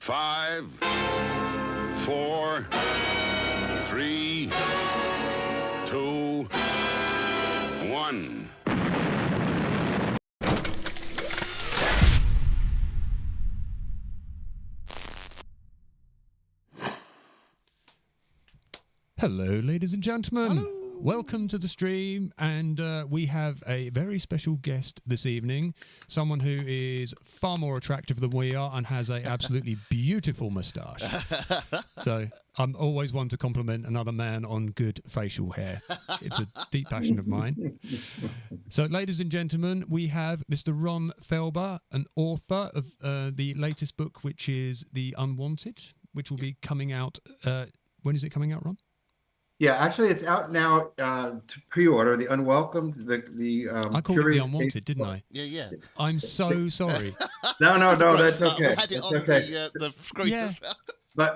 5, 4, 3, 2, 1. Hello, ladies and gentlemen. Hello. Welcome to the stream, and we have a very special guest this evening, someone who is far more attractive than we are and has a absolutely beautiful moustache. So I'm always one to compliment another man on good facial hair. It's a deep passion of mine. So, ladies and gentlemen, we have Mr. Ron Felber, an author of the latest book, which is The Unwanted, which will be coming out. When is it coming out, Ron? Yeah, actually, it's out now to pre-order. The Unwelcomed, the I called it The Unwanted, didn't I? Yeah. I'm so sorry. No, that's okay. We had it That's on okay. the screen Yeah. as well.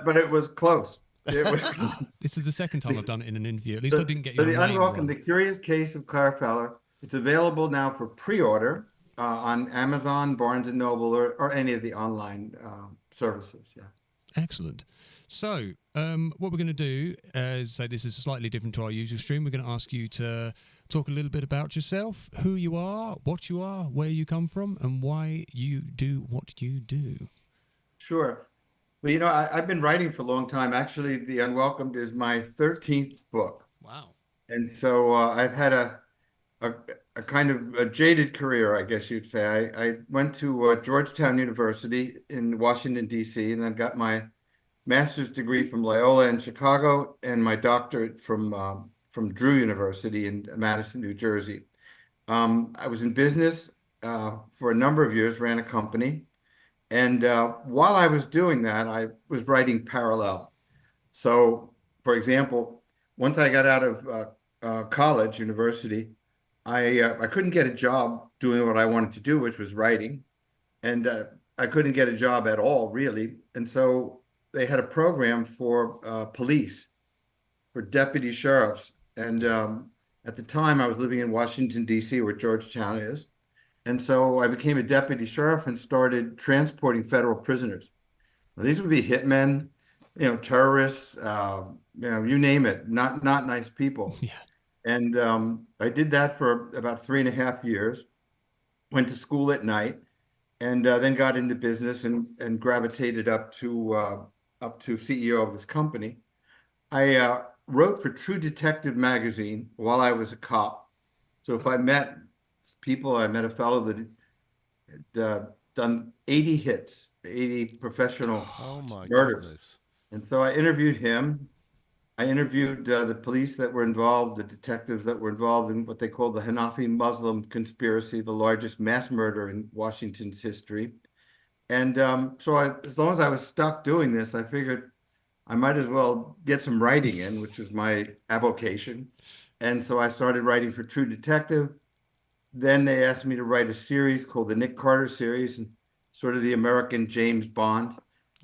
But it was close. It was. This is the second time I've done it in an interview. At least I didn't get So your the name Unwelcomed, wrong. the Curious Case of Clara Fowler. It's available now for pre-order on Amazon, Barnes and Noble, or any of the online services. Yeah. Excellent. So, what we're going to do is say this is slightly different to our usual stream. We're going to ask you to talk a little bit about yourself, who you are, where you come from, and why you do what you do. Sure. Well, I've been writing for a long time. Actually, The Unwelcomed is my 13th book. Wow. And so I've had a kind of a jaded career, I guess you'd say. I went to Georgetown University in Washington, D.C., and then got my master's degree from Loyola in Chicago and my doctorate from Drew University in Madison, New Jersey. I was in business for a number of years, ran a company. And while I was doing that, I was writing parallel. So, for example, once I got out of college, university, I couldn't get a job doing what I wanted to do, which was writing. And I couldn't get a job at all, really. And so they had a program for police, for deputy sheriffs. And at the time, I was living in Washington, D.C., where Georgetown is. And so I became a deputy sheriff and started transporting federal prisoners. Now, these would be hitmen, terrorists, you name it, not nice people. Yeah. And I did that for about 3.5 years, went to school at night, and then got into business and gravitated up to CEO of this company. I wrote for True Detective magazine while I was a cop. So if I met people, I met a fellow that had done 80 hits, 80 professional murders. Goodness. And so I interviewed him. I interviewed the police that were involved, the detectives that were involved in what they call the Hanafi Muslim conspiracy, the largest mass murder in Washington's history. And so as long as I was stuck doing this, I figured I might as well get some writing in, which was my avocation. And so I started writing for True Detective. Then they asked me to write a series called the Nick Carter series, and sort of the American James Bond.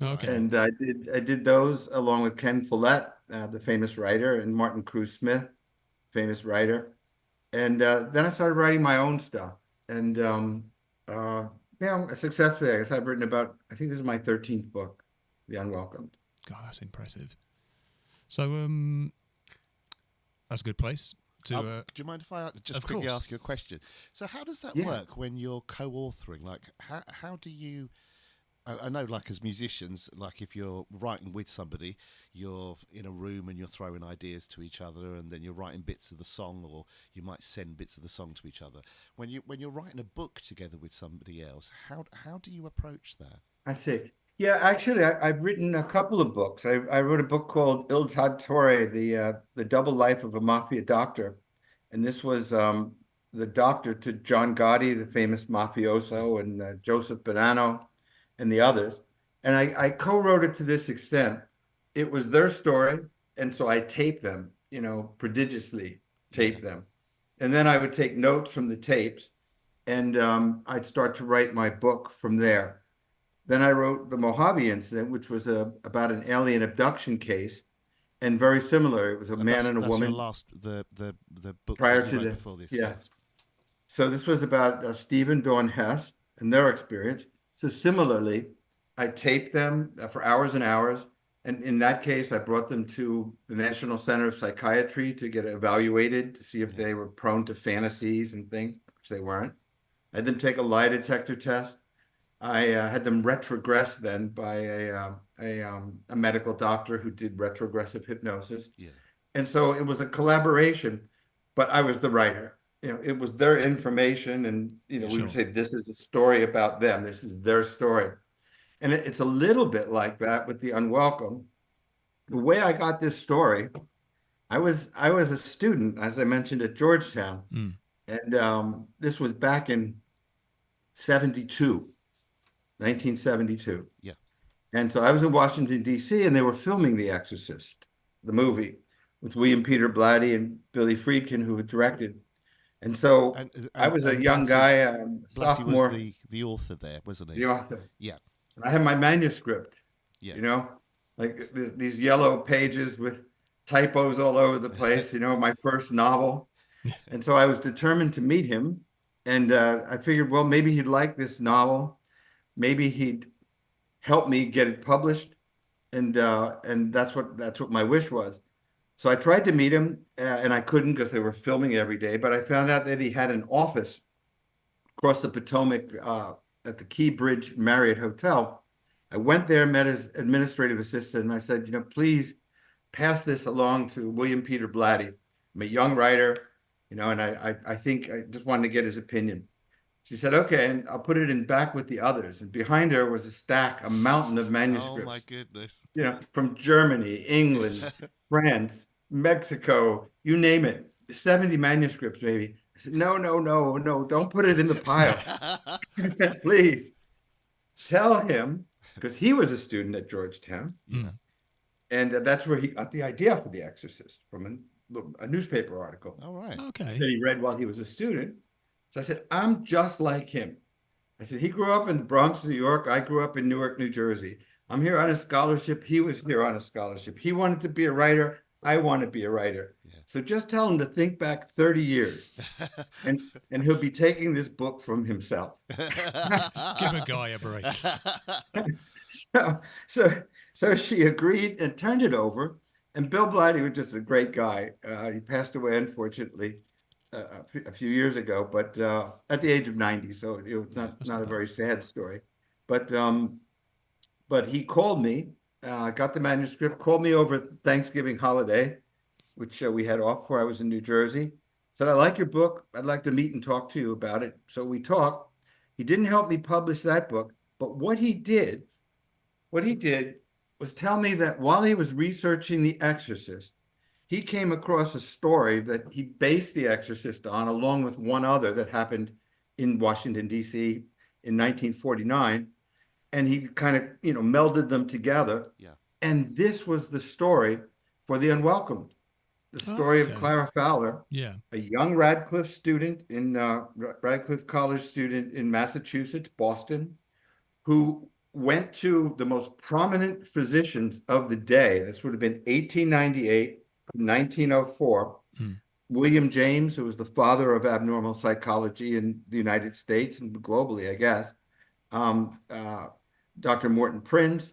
Okay. And I did those along with Ken Follett, the famous writer, and Martin Cruz Smith, famous writer. And then I started writing my own stuff. And successfully, I guess I've written about, I think this is my 13th book, The Unwelcomed. God, that's impressive. So, that's a good place to... Do you mind if I just quickly ask you a question? So how does that work when you're co-authoring? Like, how do you... I know, like, as musicians, like, if you're writing with somebody, you're in a room and you're throwing ideas to each other, and then you're writing bits of the song, or you might send bits of the song to each other. When you're writing a book together with somebody else, how do you approach that? I see. Yeah, actually, I've written a couple of books. I wrote a book called Il Dottore, the double life of a Mafia doctor. And this was the doctor to John Gotti, the famous mafioso, and Joseph Bonanno, and the others. And I co-wrote it to this extent. It was their story, and so I taped them, prodigiously taped them. And then I would take notes from the tapes, and I'd start to write my book from there. Then I wrote the Mojave Incident, which was about an alien abduction case, and very similar. It was a man and a woman. Your last the book prior that to you wrote this. before this. Yes. So this was about Steve and Dawn Hess and their experience. So similarly, I taped them for hours and hours. And in that case, I brought them to the National Center of Psychiatry to get evaluated to see if they were prone to fantasies and things, which they weren't. I had them take a lie detector test. I had them retrogress then by a medical doctor who did retrogressive hypnosis. Yeah. And so it was a collaboration, but I was the writer. It was their information, and we would say this is a story about them. This is their story. And it's a little bit like that with the Unwelcomed. The way I got this story, I was a student, as I mentioned, at Georgetown. And this was back in 1972. Yeah. And so I was in Washington, D.C., and they were filming The Exorcist, the movie, with William Peter Blatty and Billy Friedkin, who had directed. And so I was a young guy, sophomore. Blatty was the author there, wasn't he? The author. Yeah. I had my manuscript, yeah. Like these yellow pages with typos all over the place, my first novel. And so I was determined to meet him. And I figured, well, maybe he'd like this novel. Maybe he'd help me get it published. And that's what my wish was. So I tried to meet him, and I couldn't because they were filming every day. But I found out that he had an office across the Potomac at the Key Bridge Marriott Hotel. I went there, met his administrative assistant, and I said, please pass this along to William Peter Blatty. I'm a young writer, and I think I just wanted to get his opinion. She said, okay, and I'll put it in back with the others. And behind her was a mountain of manuscripts. Oh, my goodness. From Germany, England, France, Mexico, you name it, 70 manuscripts maybe. I said, no, don't put it in the pile. Please tell him, because he was a student at Georgetown. Yeah. And that's where he got the idea for The Exorcist, from a newspaper article. All right. Okay. That he read while he was a student. So I said, I'm just like him. I said, he grew up in the Bronx, New York. I grew up in Newark, New Jersey. I'm here on a scholarship. He was here on a scholarship. He wanted to be a writer. I want to be a writer. Yeah. So just tell him to think back 30 years and he'll be taking this book from himself. Give a guy a break. So she agreed and turned it over. And Bill Blatty was just a great guy. He passed away, unfortunately, a few years ago, but at the age of 90. So it's not a very sad story. But he called me. Got the manuscript, called me over Thanksgiving holiday, which we had off where I was in New Jersey. Said, I like your book. I'd like to meet and talk to you about it. So we talked. He didn't help me publish that book, but what he did was tell me that while he was researching The Exorcist, he came across a story that he based The Exorcist on, along with one other that happened in Washington, D.C. in 1949. And he kind of, melded them together. Yeah. And this was the story for The Unwelcomed, the story of Clara Fowler, a young Radcliffe student Radcliffe College student in Massachusetts, Boston, who went to the most prominent physicians of the day. This would have been 1898, 1904. William James, who was the father of abnormal psychology in the United States and globally, I guess. Dr. Morton Prince,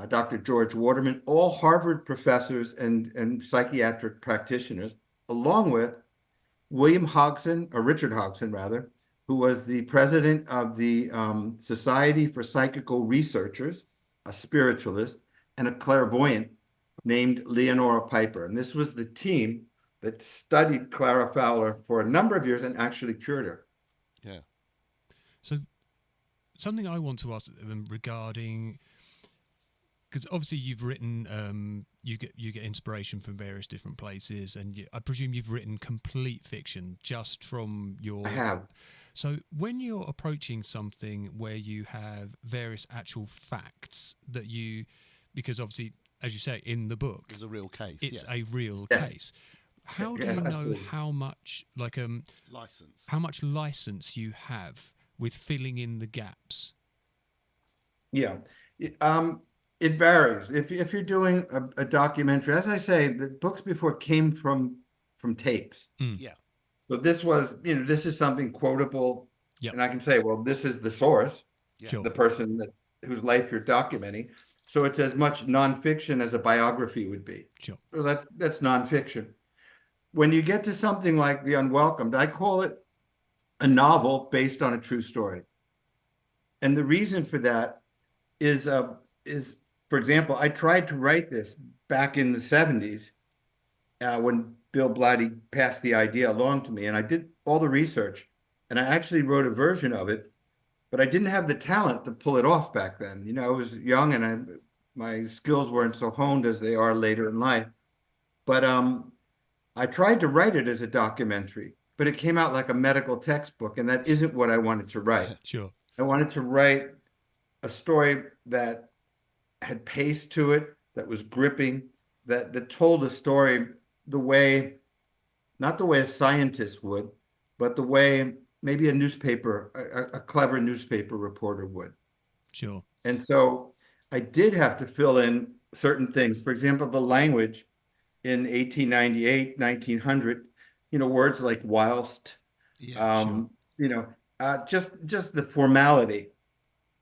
Dr. George Waterman, all Harvard professors and psychiatric practitioners, along with Richard Hodgson, who was the president of the Society for Psychical Researchers, a spiritualist, and a clairvoyant named Leonora Piper. And this was the team that studied Clara Fowler for a number of years and actually cured her. Yeah. So something I want to ask regarding, because obviously you've written, you get inspiration from various different places, and I presume you've written complete fiction just from your. I have. So when you're approaching something where you have various actual facts that because obviously, as you say in the book, it's a real case. It's a real case. How do you know absolutely. how much license? How much license you have with filling in the gaps? Yeah, it varies. If you're doing a documentary, as I say, the books before came from tapes. Yeah. So this was, this is something quotable, and I can say, well, this is the source, Sure. the person that whose life you're documenting. So it's as much nonfiction as a biography would be. Sure. So that's nonfiction. When you get to something like The Unwelcomed, I call it a novel based on a true story. And the reason for that is, for example, I tried to write this back in the 70s when Bill Blatty passed the idea along to me, and I did all the research, and I actually wrote a version of it, but I didn't have the talent to pull it off back then. You know, I was young, and my skills weren't so honed as they are later in life. But I tried to write it as a documentary, but it came out like a medical textbook, and that isn't what I wanted to write. Sure. I wanted to write a story that had pace to it, that was gripping, that told a story the way, not the way a scientist would, but the way maybe a clever newspaper reporter would. Sure. And so I did have to fill in certain things. For example, the language in 1898, 1900, words like whilst, Sure. just the formality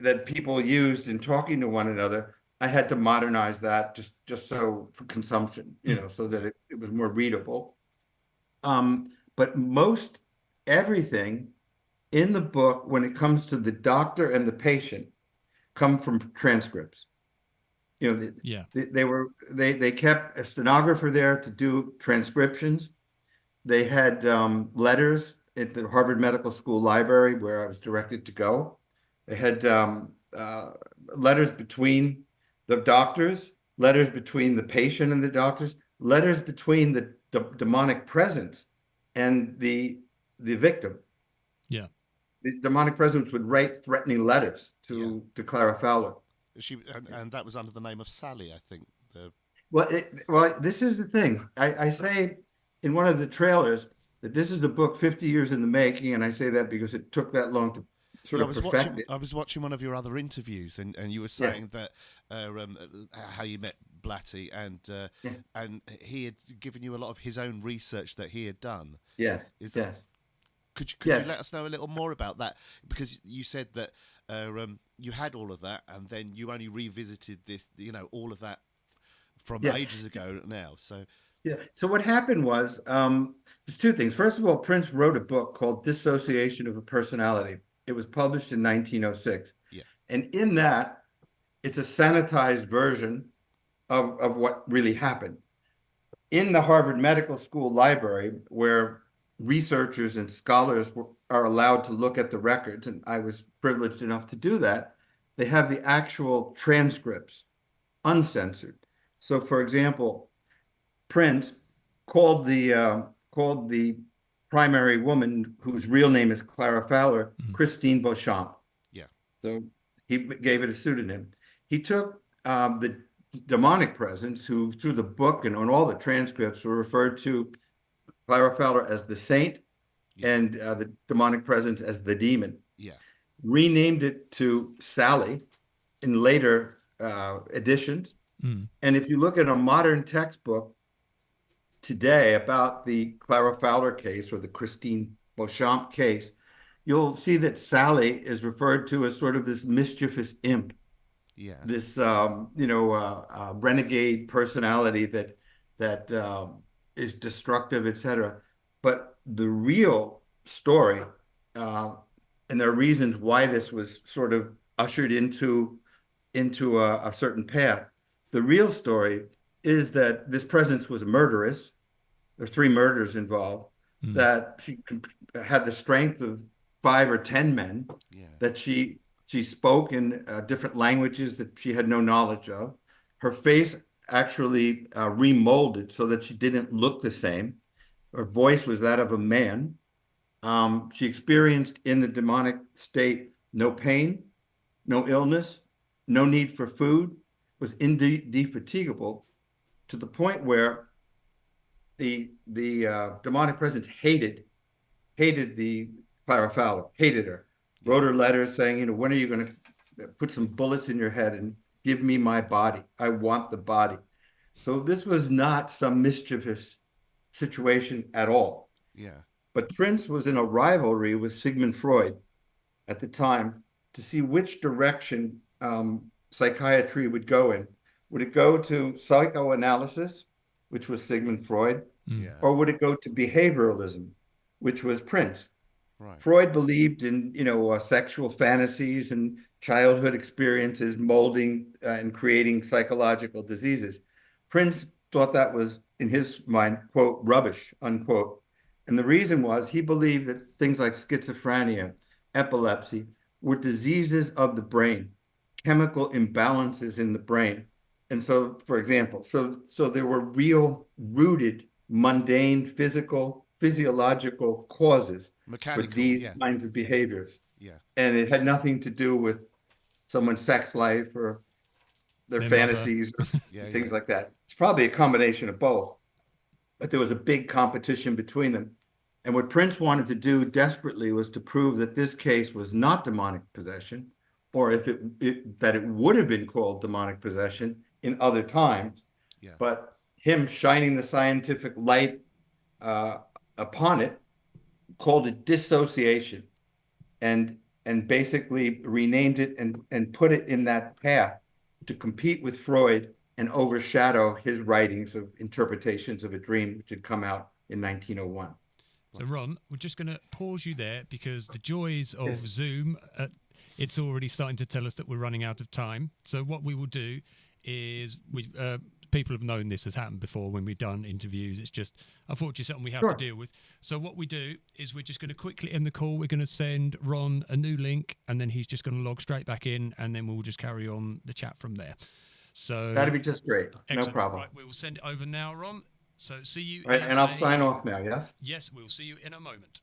that people used in talking to one another. I had to modernize that just so for consumption, so that it was more readable. But most everything in the book, when it comes to the doctor and the patient, come from transcripts. They kept a stenographer there to do transcriptions. They had letters at the Harvard Medical School library where I was directed to go. They had letters between the doctors, letters between the patient and the doctors, letters between the demonic presence and the victim. Yeah. The demonic presence would write threatening letters to Clara Fowler. And that was under the name of Sally, I think. Well, this is the thing. I say in one of the trailers that this is a book 50 years in the making, and I say that because it took that long to sort of perfect it. I was watching one of your other interviews, and you were saying that how you met Blatty, and he had given you a lot of his own research that he had done. Yes. Could you let us know a little more about that? Because you said that you had all of that, and then you only revisited this, all of that from ages ago now. So what happened was there's two things. First of all, Prince wrote a book called Dissociation of a Personality. It was published in 1906. Yeah. And in that, it's a sanitized version of what really happened. In the Harvard Medical School library, where researchers and scholars are allowed to look at the records, and I was privileged enough to do that, they have the actual transcripts, uncensored. So, for example, Prince called the primary woman, whose real name is Clara Fowler, Christine Beauchamp. Yeah. So he gave it a pseudonym. He took the demonic presence, who through the book and on all the transcripts were referred to Clara Fowler as the saint, and the demonic presence as the demon. Yeah. Renamed it to Sally in later editions. And if you look at a modern textbook today about the Clara Fowler case or the Christine Beauchamp case, you'll see that Sally is referred to as sort of this mischievous imp. Yeah. This renegade personality that is destructive, etc. But the real story, and there are reasons why this was sort of ushered into a certain path. The real story is that this presence was murderous. There are 3 murders involved. That she had the strength of 5 or 10 men. Yeah. That she spoke in different languages that she had no knowledge of. Her face actually remolded so that she didn't look the same. Her voice was that of a man. She experienced in the demonic state no pain, no illness, no need for food, was indefatigable, to the point where the demonic presence hated the Clara Fowler, hated her, wrote her letters saying, when are you going to put some bullets in your head and give me my body? I want the body. So this was not some mischievous situation at all. Yeah. But Prince was in a rivalry with Sigmund Freud at the time to see which direction psychiatry would go in. Would it go to psychoanalysis, which was Sigmund Freud, or would it go to behavioralism, which was Prince? Right. Freud believed in, sexual fantasies and childhood experiences molding and creating psychological diseases. Prince thought that was, in his mind, quote, rubbish, unquote. And the reason was he believed that things like schizophrenia, epilepsy, were diseases of the brain, chemical imbalances in the brain. And so, for example, so there were real rooted, mundane, physiological causes for these kinds of behaviors. Yeah. And it had nothing to do with someone's sex life or their fantasies or things like that. It's probably a combination of both. But there was a big competition between them. And what Prince wanted to do desperately was to prove that this case was not demonic possession, or if that it would have been called demonic possession in other times. Yeah. But him shining the scientific light upon it, called it dissociation, and basically renamed it and put it in that path to compete with Freud and overshadow his writings of interpretations of a dream, which had come out in 1901. So, Ron, we're just going to pause you there because the joys of Zoom, it's already starting to tell us that we're running out of time. So what we will do is, people have known this has happened before when we've done interviews. It's just, unfortunately, something we have to deal with. So what we do is we're just going to quickly end the call. We're going to send Ron a new link, and then he's just going to log straight back in, and then we'll just carry on the chat from there. So that'd be just great. Excellent. No problem. Right, we will send it over now, Ron. So see you. Right, and I'll sign off now, yes? Yes, we'll see you in a moment.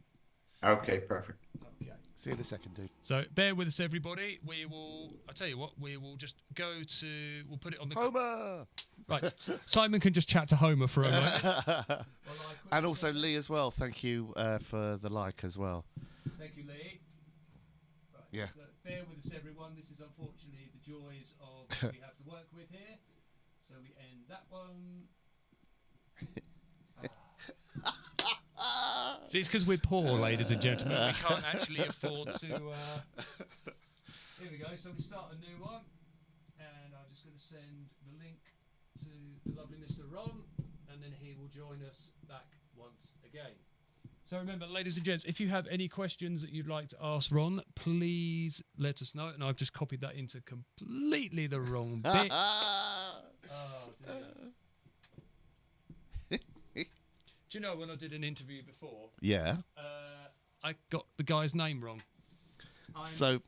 Okay, perfect. Okay. See you in a second, dude. So bear with us, everybody. I'll tell you what, we will just we'll put it on the... Homer! Right. Simon can just chat to Homer for a moment. And also Lee as well. Thank you for the like as well. Thank you, Lee. Right, yeah. So bear with us, everyone. This is unfortunately the joys of what we have to work with here. So we end that one. See, it's because we're poor, ladies and gentlemen. We can't actually afford to... Here we go. So we start a new one. And I'm just going to send the link to the lovely Mr. Ron. And then he will join us back once again. So remember, ladies and gents, if you have any questions that you'd like to ask Ron, please let us know. And I've just copied that into completely the wrong bits. Oh, dear. Do you know when I did an interview before? Yeah. I got the guy's name wrong. So,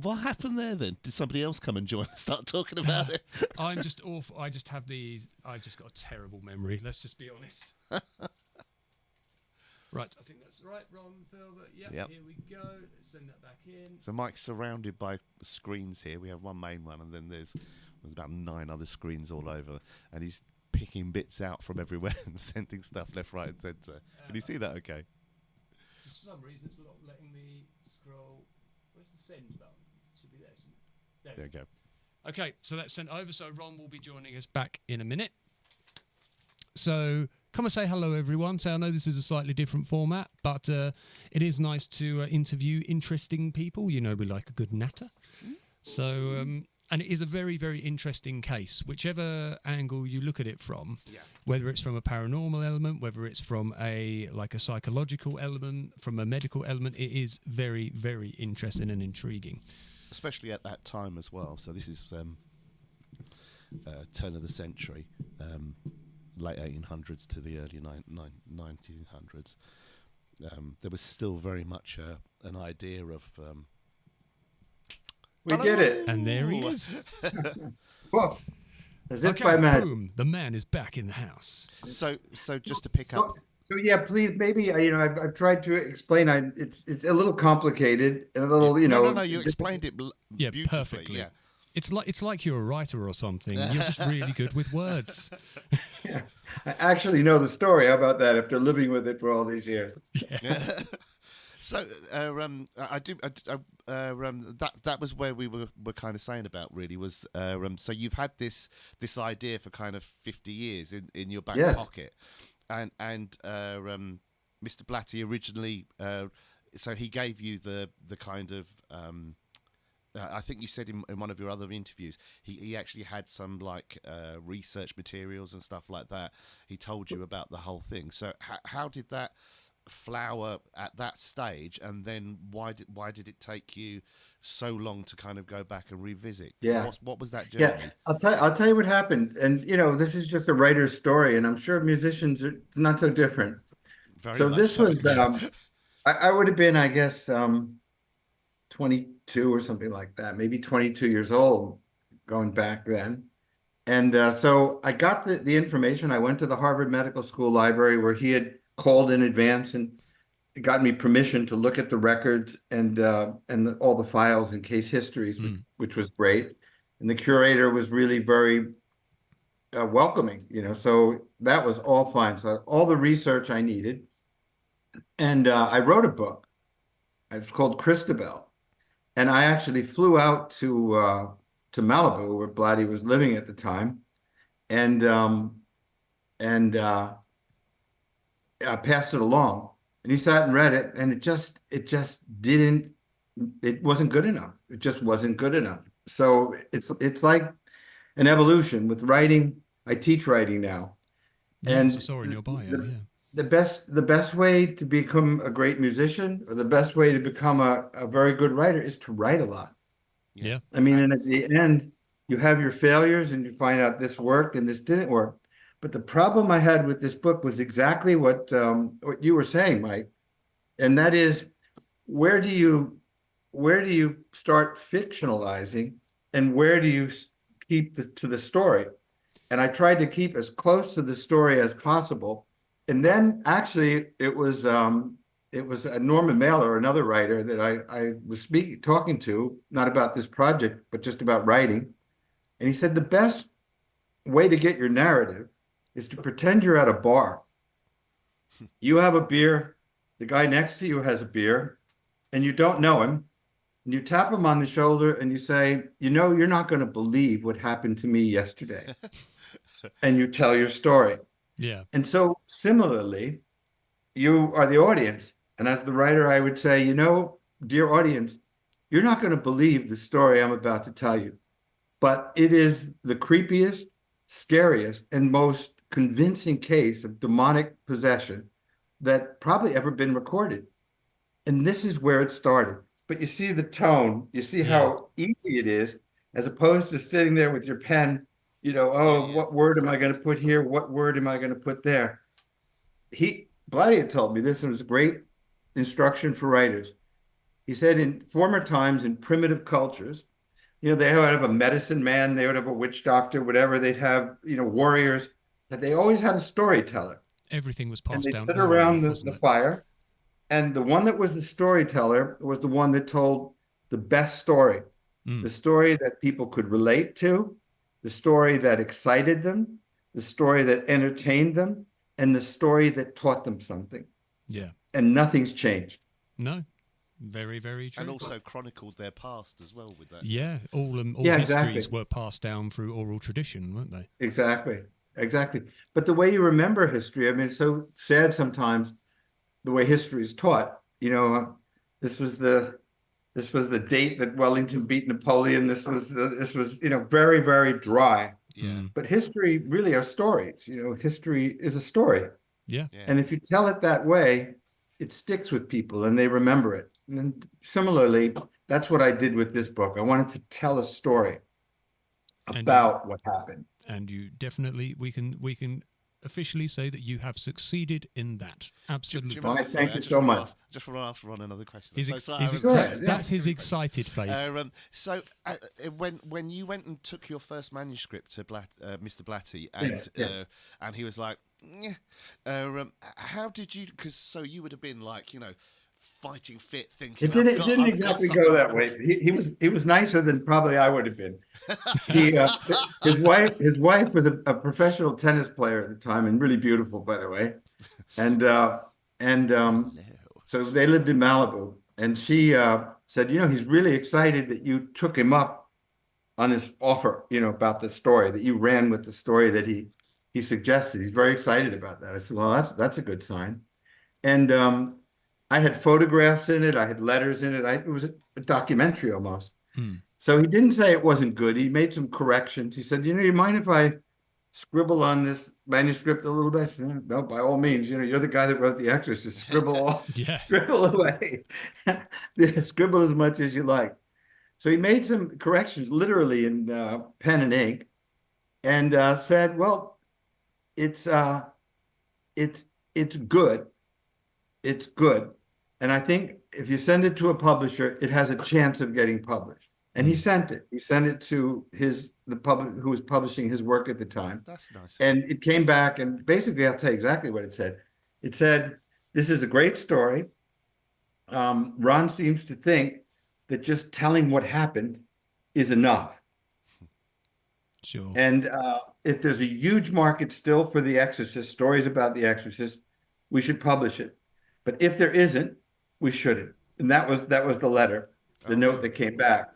what happened there then? Did somebody else come and join and start talking about it? I'm just awful. I just have these. I just got a terrible memory. Let's just be honest. Right, I think that's right. Ron, Felber. Yep. Here we go. Let's send that back in. So Mike's surrounded by screens here. We have one main one, and then there's about 9 other screens all over, and he's picking bits out from everywhere and sending stuff left, right, and centre. Can you see that? Okay. For some reason, it's not letting me scroll. Where's the send button? It should be there, shouldn't it? There we go. Okay, so that's sent over. So Ron will be joining us back in a minute. So come and say hello, everyone. So I know this is a slightly different format, but it is nice to interview interesting people. You know, we like a good natter. So, and it is a very, very interesting case, whichever angle you look at it from, whether it's from a paranormal element, whether it's from a psychological element, from a medical element, it is very, very interesting and intriguing. Especially at that time as well. So this is turn of the century, late 1800s to the early 1900s. There was still very much an idea of... we did it. And there he is. Woof. As if Okay, by magic. boom. The man is back in the house. So just to pick up... So yeah, please, maybe, I've tried to explain. It's a little complicated and a little, No, you explained it beautifully. Perfectly. Yeah. It's like you're a writer or something. You're just really good with words. Yeah. I actually know the story. How about that? After living with it for all these years. Yeah. So that was where we were kind of saying about really was so you've had this idea for kind of 50 years in your back pocket, and Mr. Blatty originally so he gave you the kind of I think you said in one of your other interviews, he actually had some like research materials and stuff like that. He told you about the whole thing. So how did that flower at that stage, and then why did it take you so long to kind of go back and revisit? Yeah. What was that journey? Yeah, I'll tell you what happened. And this is just a writer's story, and I'm sure musicians it's not so different. Very So much this so. was I would have been, I guess, 22 or something like that, maybe 22 years old going back then. And so I got the information. I went to the Harvard Medical School library where he had called in advance and got me permission to look at the records and all the files and case histories, which was great. And the curator was really very welcoming, so that was all fine. So I had all the research I needed. And I wrote a book. It's called Christabel. And I actually flew out to Malibu, where Blatty was living at the time, and I passed it along. And he sat and read it, and it wasn't good enough. It just wasn't good enough. So it's like an evolution with writing. I teach writing now, and I saw in your bio. The best way to become a great musician, or the best way to become a very good writer, is to write a lot. Yeah. I mean, and at the end, you have your failures and you find out this worked and this didn't work. But the problem I had with this book was exactly what you were saying, Mike, and that is, where do you start fictionalizing, and where do you keep to the story? And I tried to keep as close to the story as possible. And then actually it was Norman Mailer, another writer that I was talking to, not about this project, but just about writing. And he said the best way to get your narrative is to pretend you're at a bar. You have a beer, the guy next to you has a beer, and you don't know him. And you tap him on the shoulder and you say, you're not going to believe what happened to me yesterday. And you tell your story. Yeah. And so similarly, you are the audience. And as the writer, I would say, dear audience, you're not going to believe the story I'm about to tell you, but it is the creepiest, scariest, and most convincing case of demonic possession that probably ever been recorded. And this is where it started. But you see the tone, you see how easy it is, as opposed to sitting there with your pen, what word am I going to put here? What word am I going to put there? Blatty had told me this, and it was a great instruction for writers. He said in former times, in primitive cultures, they would have a medicine man, they would have a witch doctor, whatever, they'd have, warriors, but they always had a storyteller. Everything was passed down. And they'd sit around the fire, and the one that was the storyteller was the one that told the best story, the story that people could relate to, the story that excited them, the story that entertained them, and the story that taught them something. Yeah. And nothing's changed. No. Very, very true. And also chronicled their past as well with that. Yeah. All histories were passed down through oral tradition, weren't they? Exactly. But the way you remember history, I mean, it's so sad sometimes the way history is taught. This was the date that Wellington beat Napoleon. This was very, very dry. Yeah. But history really are stories. History is a story. Yeah. And if you tell it that way, it sticks with people and they remember it. And similarly, that's what I did with this book. I wanted to tell a story about what happened. And you definitely, we can officially say that you have succeeded in that. Absolutely. Thank you so much. Just want to ask Ron another question. That's his excited face. When you went and took your first manuscript to Mr. Blatty, and he was like, how did you? Because you would have been like, fighting fit, thinking. It didn't exactly go that way. He was nicer than probably I would have been. His wife was a professional tennis player at the time, and really beautiful, by the way. And so they lived in Malibu, and she said, he's really excited that you took him up on his offer, about the story, that you ran with the story that he suggested. He's very excited about that. I said, well, that's a good sign. And I had photographs in it. I had letters in it. It was a documentary almost. So he didn't say it wasn't good. He made some corrections. He said, you mind if I scribble on this manuscript a little bit? I said, no, by all means. You're the guy that wrote The Exorcist. Scribble, scribble away. Scribble as much as you like. So he made some corrections, literally in pen and ink, and said, well, it's good. It's good. And I think if you send it to a publisher, it has a chance of getting published. And he sent it. He sent it to who was publishing his work at the time. That's nice. And it came back, and basically, I'll tell you exactly what it said. It said, this is a great story. Ron seems to think that just telling what happened is enough. Sure. And if there's a huge market still for The Exorcist, stories about The Exorcist, we should publish it. But if there isn't, we shouldn't. And that was the letter, the note that came back.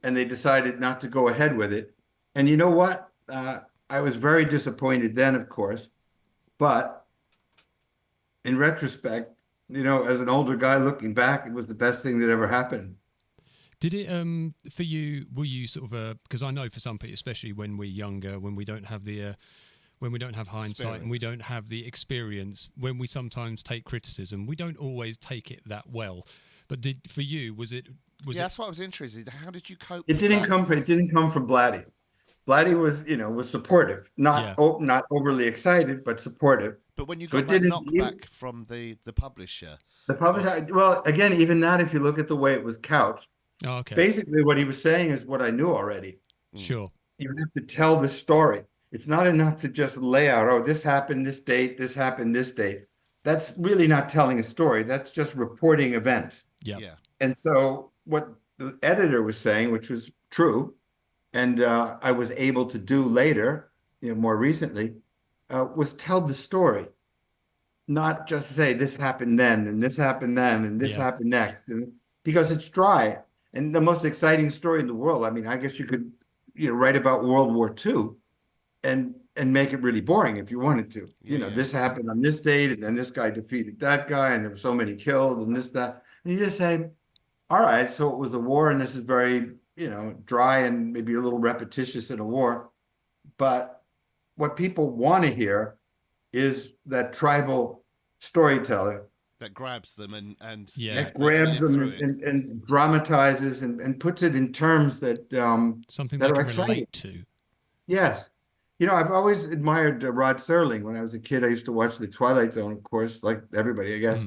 And they decided not to go ahead with it. And you know what? I was very disappointed then, of course. But in retrospect, as an older guy looking back, it was the best thing that ever happened. Did it, for you, were you sort of, because I know for some people, especially when we're younger, when we don't have when we don't have hindsight and we don't have the experience, when we sometimes take criticism, we don't always take it that well. But for you, was it? That's what I was interested in. How did you cope? It didn't come from Blatty. Blatty was supportive, not overly excited, but supportive. But when you got that knockback from the publisher, well, again, even that, if you look at the way it was couched, basically what he was saying is what I knew already. Sure. You have to tell the story. It's not enough to just lay out, this happened this date, this happened this date. That's really not telling a story. That's just reporting events. Yeah. And so what the editor was saying, which was true, and I was able to do later, more recently, was tell the story, not just say this happened then, and this happened then, and this happened next, because it's dry. And the most exciting story in the world, I mean, I guess you could write about World War II and make it really boring if you wanted to. This happened on this date, and then this guy defeated that guy, and there were so many killed, and this, that. And you just say, all right, so it was a war, and this is very, dry and maybe a little repetitious in a war. But what people want to hear is that tribal storyteller that grabs them and grabs them and dramatizes and puts it in terms that something that they are can exciting. relate to. Yes. I've always admired Rod Serling. When I was a kid, I used to watch The Twilight Zone, of course, like everybody, I guess.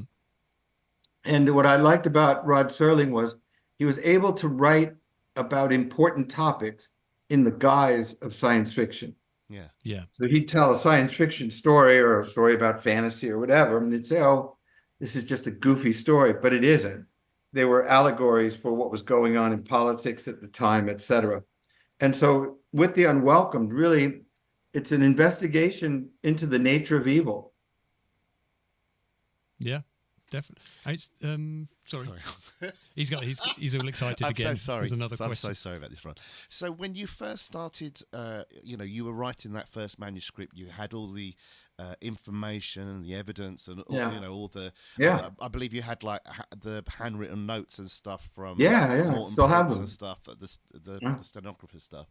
And what I liked about Rod Serling was he was able to write about important topics in the guise of science fiction. Yeah. So he'd tell a science fiction story or a story about fantasy or whatever, and they'd say, oh, this is just a goofy story, but it isn't. They were allegories for what was going on in politics at the time, etc. And so with The Unwelcomed, really, it's an investigation into the nature of evil. Yeah, definitely. It's, sorry. He's all excited again. I'm so sorry. There's another question. I'm so sorry about this, Ron. So when you first started, you were writing that first manuscript, you had all the information and the evidence and all the I believe you had like the handwritten notes and stuff from Morton still have them and stuff, the stenographer stuff.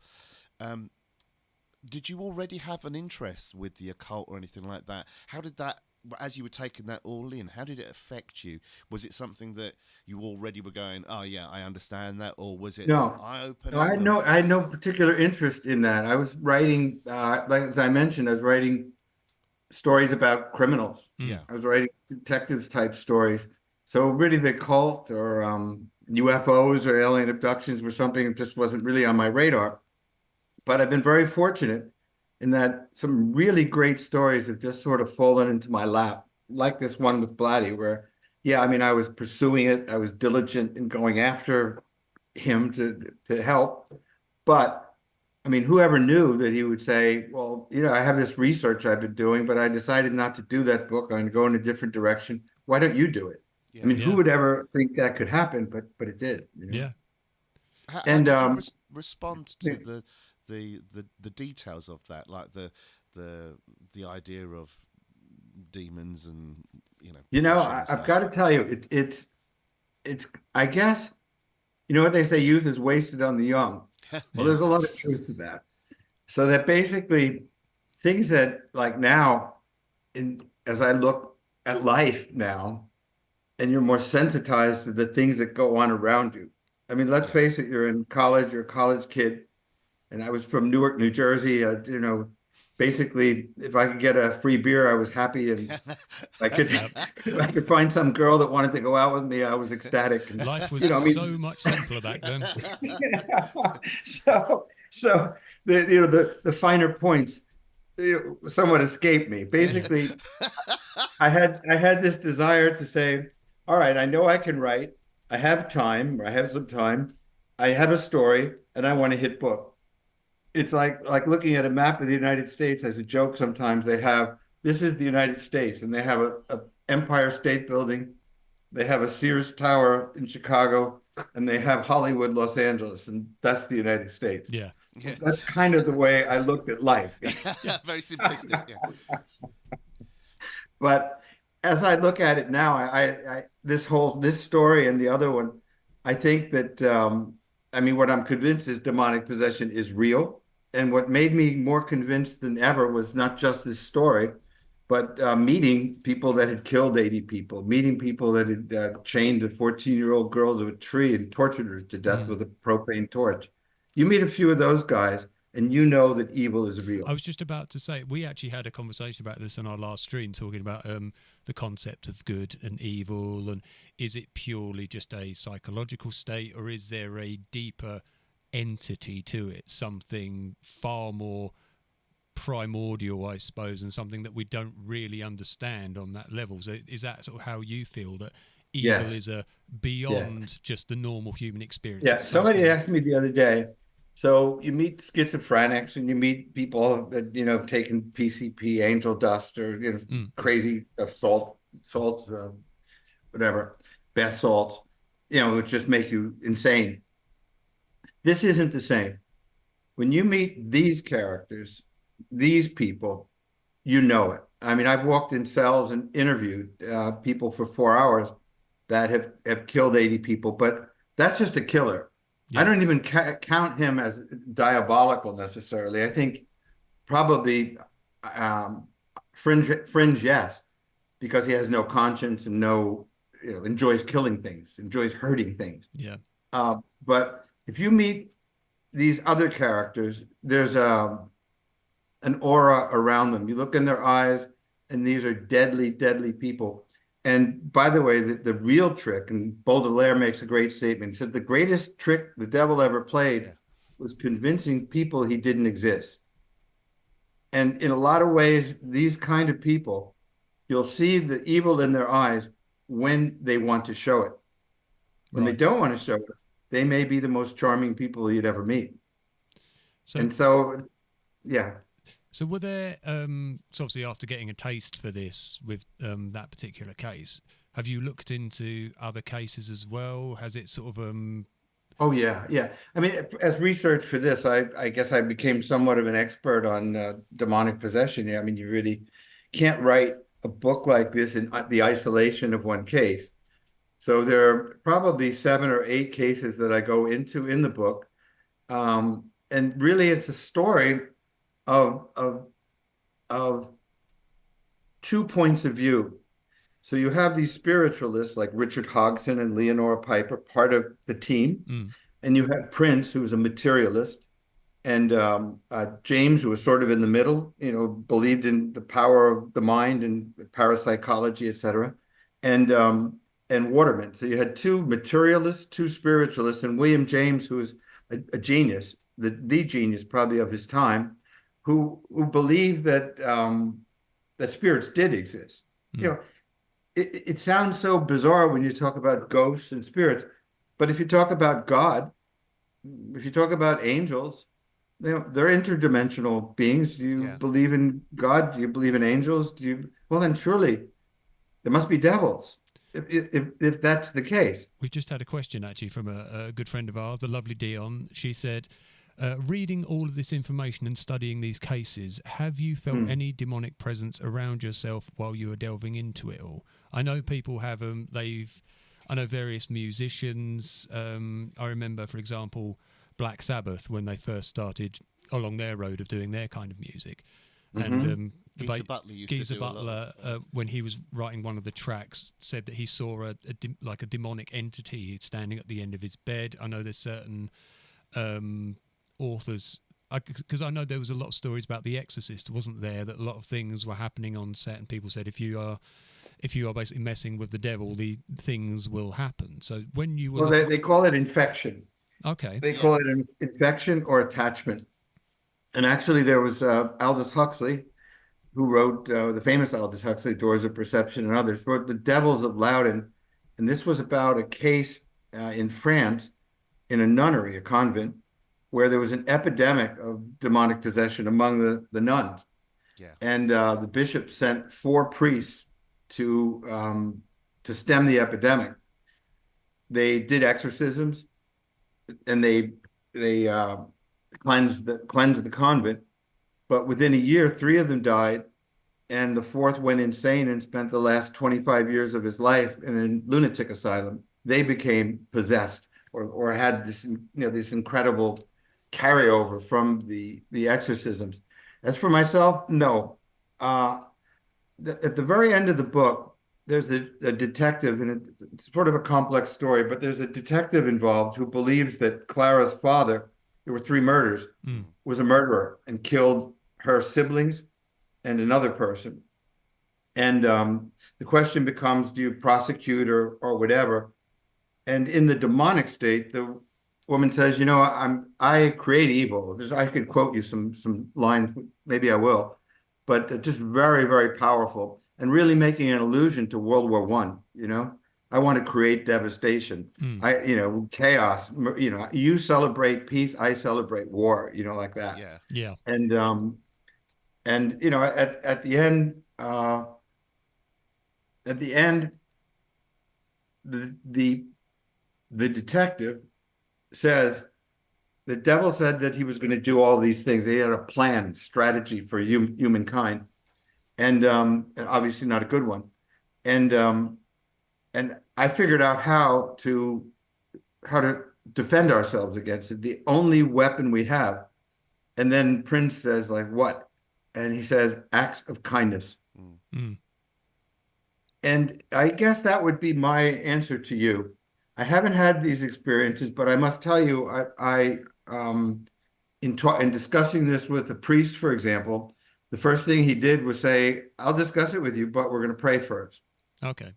Did you already have an interest with the occult or anything like that? How did that, as you were taking that all in, how did it affect you? Was it something that you already were going, oh yeah, I understand that, or was it eye-opening? No, I had no particular interest in that. I was writing, like as I mentioned, I was writing stories about criminals. I was writing detectives type stories. So really the cult or UFOs or alien abductions were something that just wasn't really on my radar. But I've been very fortunate in that some really great stories have just sort of fallen into my lap, like this one with Blatty, where, I was pursuing it. I was diligent in going after him to help. But, whoever knew that he would say, well, I have this research I've been doing, but I decided not to do that book. I'm going to go in a different direction. Why don't you do it? Who would ever think that could happen? But it did. Yeah. How did you respond to the details of that, like the idea of demons and I've got to tell you, it's I guess You know what they say, youth is wasted on the young. Well, there's a lot of truth to that. So that basically things that like now, as I look at life now, and you're more sensitized to the things that go on around you. I mean, let's face it, you're in college, you're a college kid, and I was from Newark, New Jersey. Basically, if I could get a free beer, I was happy, and I could if I could find some girl that wanted to go out with me, I was ecstatic. And, life was so much simpler back then. So the finer points somewhat escaped me. Basically, I had this desire to say, all right, I know I can write. I have time. I have some time. I have a story, and I want to hit book. It's like looking at a map of the United States as a joke. Sometimes they have, this is the United States, and they have a Empire State Building. They have a Sears Tower in Chicago, and they have Hollywood, Los Angeles, and that's the United States. Yeah. That's kind of the way I looked at life. Very simplistic. Yeah. But as I look at it now, this story and the other one, I think that what I'm convinced is demonic possession is real. And what made me more convinced than ever was not just this story, but meeting people that had killed 80 people, meeting people that had chained a 14-year-old girl to a tree and tortured her to death with a propane torch. You meet a few of those guys, and you know that evil is real. I was just about to say, we actually had a conversation about this on our last stream, talking about the concept of good and evil, and is it purely just a psychological state, or is there a deeper entity to it, something far more primordial, I suppose, and something that we don't really understand on that level? So is that sort of how you feel, that evil is a beyond just the normal human experience? Yeah, somebody asked me the other day, so you meet schizophrenics and you meet people that, taking PCP, angel dust, or, crazy salt, whatever, bath salt, which just make you insane. This isn't the same. When you meet these characters, these people, you know it. I mean, I've walked in cells and interviewed people for 4 hours that have killed 80 people, but that's just a killer. Yeah. I don't even count him as diabolical necessarily. I think probably fringe, yes, because he has no conscience and enjoys killing things, enjoys hurting things. Yeah. But if you meet these other characters, there's an aura around them. You look in their eyes, and these are deadly, deadly people. And by the way, the real trick, and Baudelaire makes a great statement, he said the greatest trick the devil ever played was convincing people he didn't exist. And in a lot of ways, these kind of people, you'll see the evil in their eyes when they want to show it. When they don't want to show it, they may be the most charming people you'd ever meet. So, yeah. So were there, so obviously after getting a taste for this with that particular case, have you looked into other cases as well? Has it sort of... Oh, yeah. I mean, as research for this, I guess I became somewhat of an expert on demonic possession. I mean, you really can't write a book like this in the isolation of one case. So there are probably 7 or 8 cases that I go into in the book. And really, it's a story of 2 points of view. So you have these spiritualists like Richard Hodgson and Leonora Piper, part of the team. And you have Prince, who's a materialist, and James, who was sort of in the middle, believed in the power of the mind and parapsychology, etc. And Waterman. So you had 2 materialists, 2 spiritualists, and William James, who was a genius, the genius probably of his time, who believed that that spirits did exist. It sounds so bizarre when you talk about ghosts and spirits, but if you talk about God, if you talk about angels, they're interdimensional beings. Do you believe in God? Do you believe in angels? Well, then surely there must be devils. If that's the case. We've just had a question actually from a good friend of ours, the lovely Dion. She said, reading all of this information and studying these cases, have you felt any demonic presence around yourself while you were delving into it all? I know people have they've I know various musicians. I remember, for example, Black Sabbath when they first started along their road of doing their kind of music. And Geezer Butler used to do a lot. When he was writing one of the tracks, said that he saw a demonic entity standing at the end of his bed. I know there's certain authors, because I know there was a lot of stories about the Exorcist, wasn't there? That a lot of things were happening on set, and people said if you are basically messing with the devil, the things will happen. So when you were, well, they call it infection. Okay, They call it an infection or attachment. And actually, there was Aldous Huxley, who wrote the famous Aldous Huxley, Doors of Perception, and others, wrote The Devils of Loudon. And this was about a case in France, in a nunnery, a convent, where there was an epidemic of demonic possession among the nuns. Yeah. And the bishop sent 4 priests to stem the epidemic. They did exorcisms, and they cleansed the convent. But within a year, 3 of them died, and the 4th went insane and spent the last 25 years of his life in a lunatic asylum. They became possessed, or had this incredible carryover from the exorcisms. As for myself, no. At the very end of the book, there's a detective, and it's sort of a complex story, but there's a detective involved who believes that Clara's father, there were 3 murders, was a murderer and killed her siblings and another person. And the question becomes, do you prosecute or whatever? And in the demonic state, the woman says, I create evil. I could quote you some lines, maybe I will, but just very, very powerful, and really making an allusion to World War I. I want to create devastation. Chaos. You celebrate peace, I celebrate war. Like that. Yeah. Yeah. And at the end, the detective says the devil said that he was going to do all these things. He had a plan, strategy for humankind, and obviously not a good one. And I figured out how to defend ourselves against it. The only weapon we have. And then Prince says, like, what? And he says, acts of kindness. And I guess that would be my answer to you. I haven't had these experiences, but I must tell you, in discussing this with a priest, for example, the first thing he did was say, I'll discuss it with you, but we're going to pray first. Okay.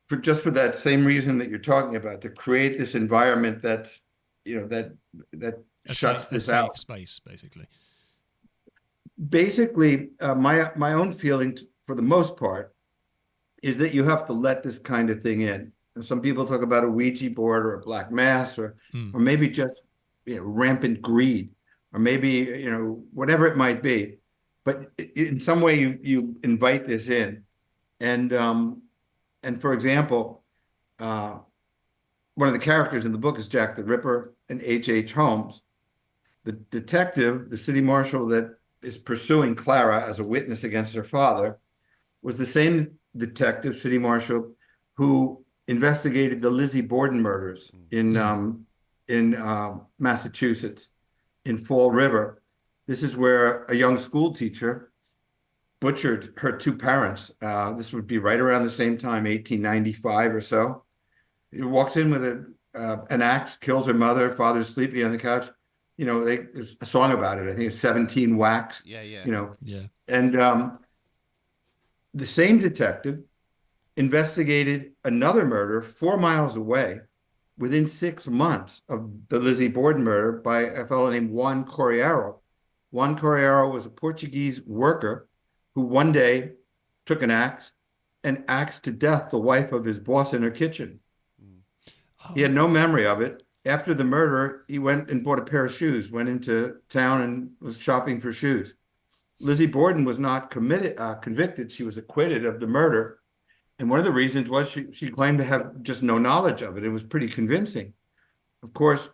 For that same reason that you're talking about, to create this environment that's, that shuts this out. Safe space, basically. Basically, my own feeling, for the most part, is that you have to let this kind of thing in. And some people talk about a Ouija board or a black mass, or maybe just rampant greed, or maybe whatever it might be. But in some way, you invite this in, and for example, one of the characters in the book is Jack the Ripper and H.H. Holmes. The detective, the city marshal that is pursuing Clara as a witness against her father, was the same detective, city marshal, who investigated the Lizzie Borden murders in Massachusetts, in Fall River. This is where a young school teacher butchered her 2 parents. This would be right around the same time, 1895 or so. He walks in with an axe, kills her mother, father's sleeping on the couch. There's a song about it. I think it's 17 whacks. Yeah. Yeah. And the same detective investigated another murder 4 miles away within 6 months of the Lizzie Borden murder by a fellow named Juan Correaro. Juan Correaro was a Portuguese worker who one day took an axe and axed to death the wife of his boss in her kitchen. He had no memory of it. After the murder, he went and bought a pair of shoes, went into town and was shopping for shoes. Lizzie Borden was not convicted. She was acquitted of the murder. And one of the reasons was she claimed to have just no knowledge of it. It was pretty convincing. Of course,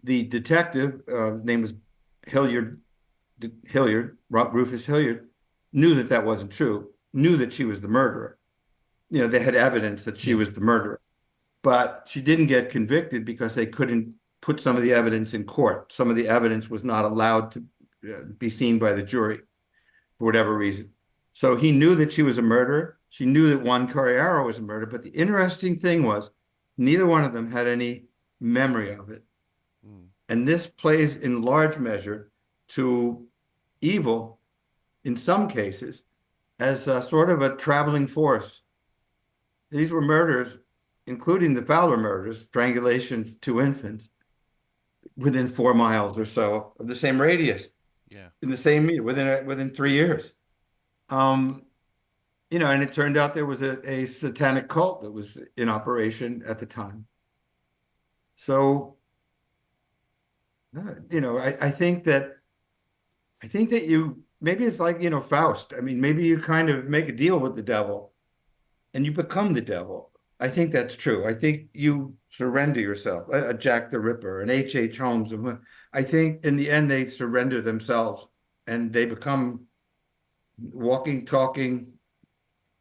the detective, his name was Rufus Hilliard, knew that wasn't true, knew that she was the murderer. They had evidence that she was the murderer. but she didn't get convicted because they couldn't put some of the evidence in court. Some of the evidence was not allowed to be seen by the jury for whatever reason. So he knew that she was a murderer. She knew that Juan Correaro was a murderer. But the interesting thing was neither one of them had any memory of it. And this plays in large measure to evil, in some cases, as a sort of a traveling force. These were murders, including the Fowler murders, strangulation of 2 infants, within 4 miles or so of the same radius. Yeah. In the same year, within 3 years. You know, and it turned out there was a satanic cult that was in operation at the time. So, you know, I think that you, maybe it's like, you know, Faust. I mean, maybe you kind of make a deal with the devil and you become the devil. I think that's true. I think you surrender yourself, a Jack the Ripper, an H.H. Holmes. I think in the end, they surrender themselves and they become walking, talking,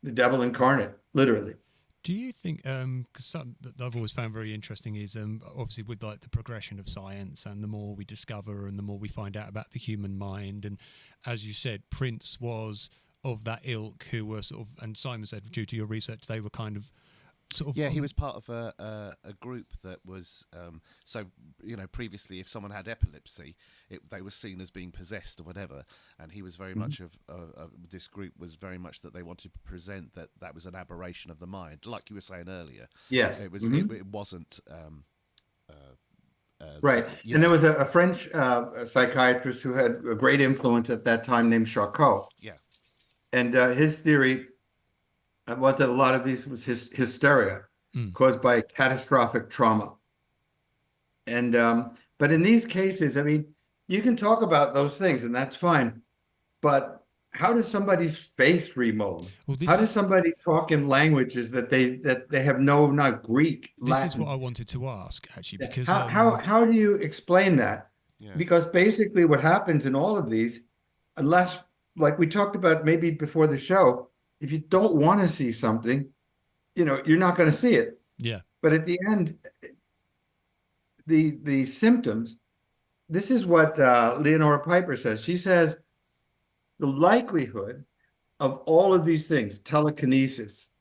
the devil incarnate, literally. Do you think, because something that I've always found very interesting is obviously with like the progression of science and the more we discover and the more we find out about the human mind, and as you said, Prince was of that ilk who were sort of, and Simon said due to your research, they were kind of sort of... Yeah, he was part of a group that was, so, you know, previously if someone had epilepsy, they were seen as being possessed or whatever, and he was very much of, this group was very much that they wanted to present that was an aberration of the mind, like you were saying earlier. Yes. It was, it wasn't... right. And there was a French psychiatrist who had a great influence at that time named Charcot. Yeah. And his theory was that a lot of these was hysteria caused by catastrophic trauma. And but in these cases, I mean, you can talk about those things and that's fine, but how does somebody's face remold? Well, how does somebody talk in languages that they have not Greek, Latin? This is what I wanted to ask, actually, because how do you explain that? Yeah. Because basically what happens in all of these, unless, like we talked about maybe before the show, if you don't want to see something, you know, you're not going to see it. Yeah. But at the end, the symptoms, this is what Leonora Piper says. She says the likelihood of all of these things, telekinesis,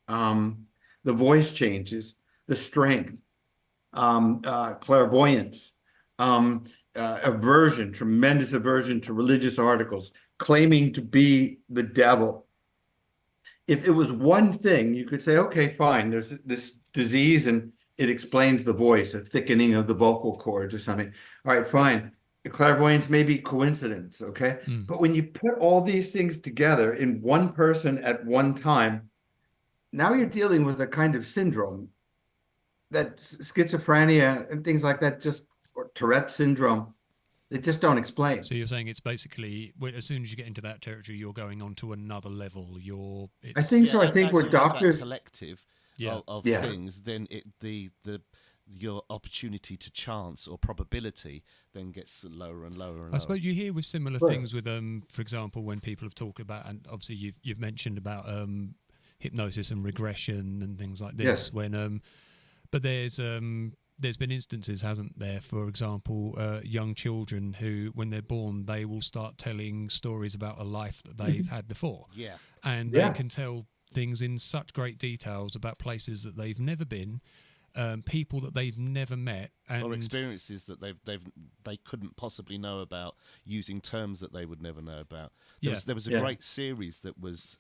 the voice changes, the strength, clairvoyance, aversion, tremendous aversion to religious articles, claiming to be the devil. If it was one thing, you could say, okay, fine, there's this disease and it explains the voice, a thickening of the vocal cords or something. All right, fine. The clairvoyance may be coincidence, okay? But when you put all these things together in one person at one time, now you're dealing with a kind of syndrome that schizophrenia and things like that, or Tourette syndrome, they just don't explain. So you're saying it's basically, as soon as you get into that territory, you're going on to another level. I think so. I think we're doctors. Collective of things, then your opportunity to chance or probability then gets lower and lower and lower. I suppose you hear with similar things with, for example, when people have talked about, and obviously you've mentioned about hypnosis and regression and things like this. Yes. When, but there's been instances, hasn't there, for example, young children who, when they're born, they will start telling stories about a life that they've had before. Yeah. And they can tell things in such great details about places that they've never been, people that they've never met, or experiences that they couldn't possibly know about, using terms that they would never know about. There was a great series that was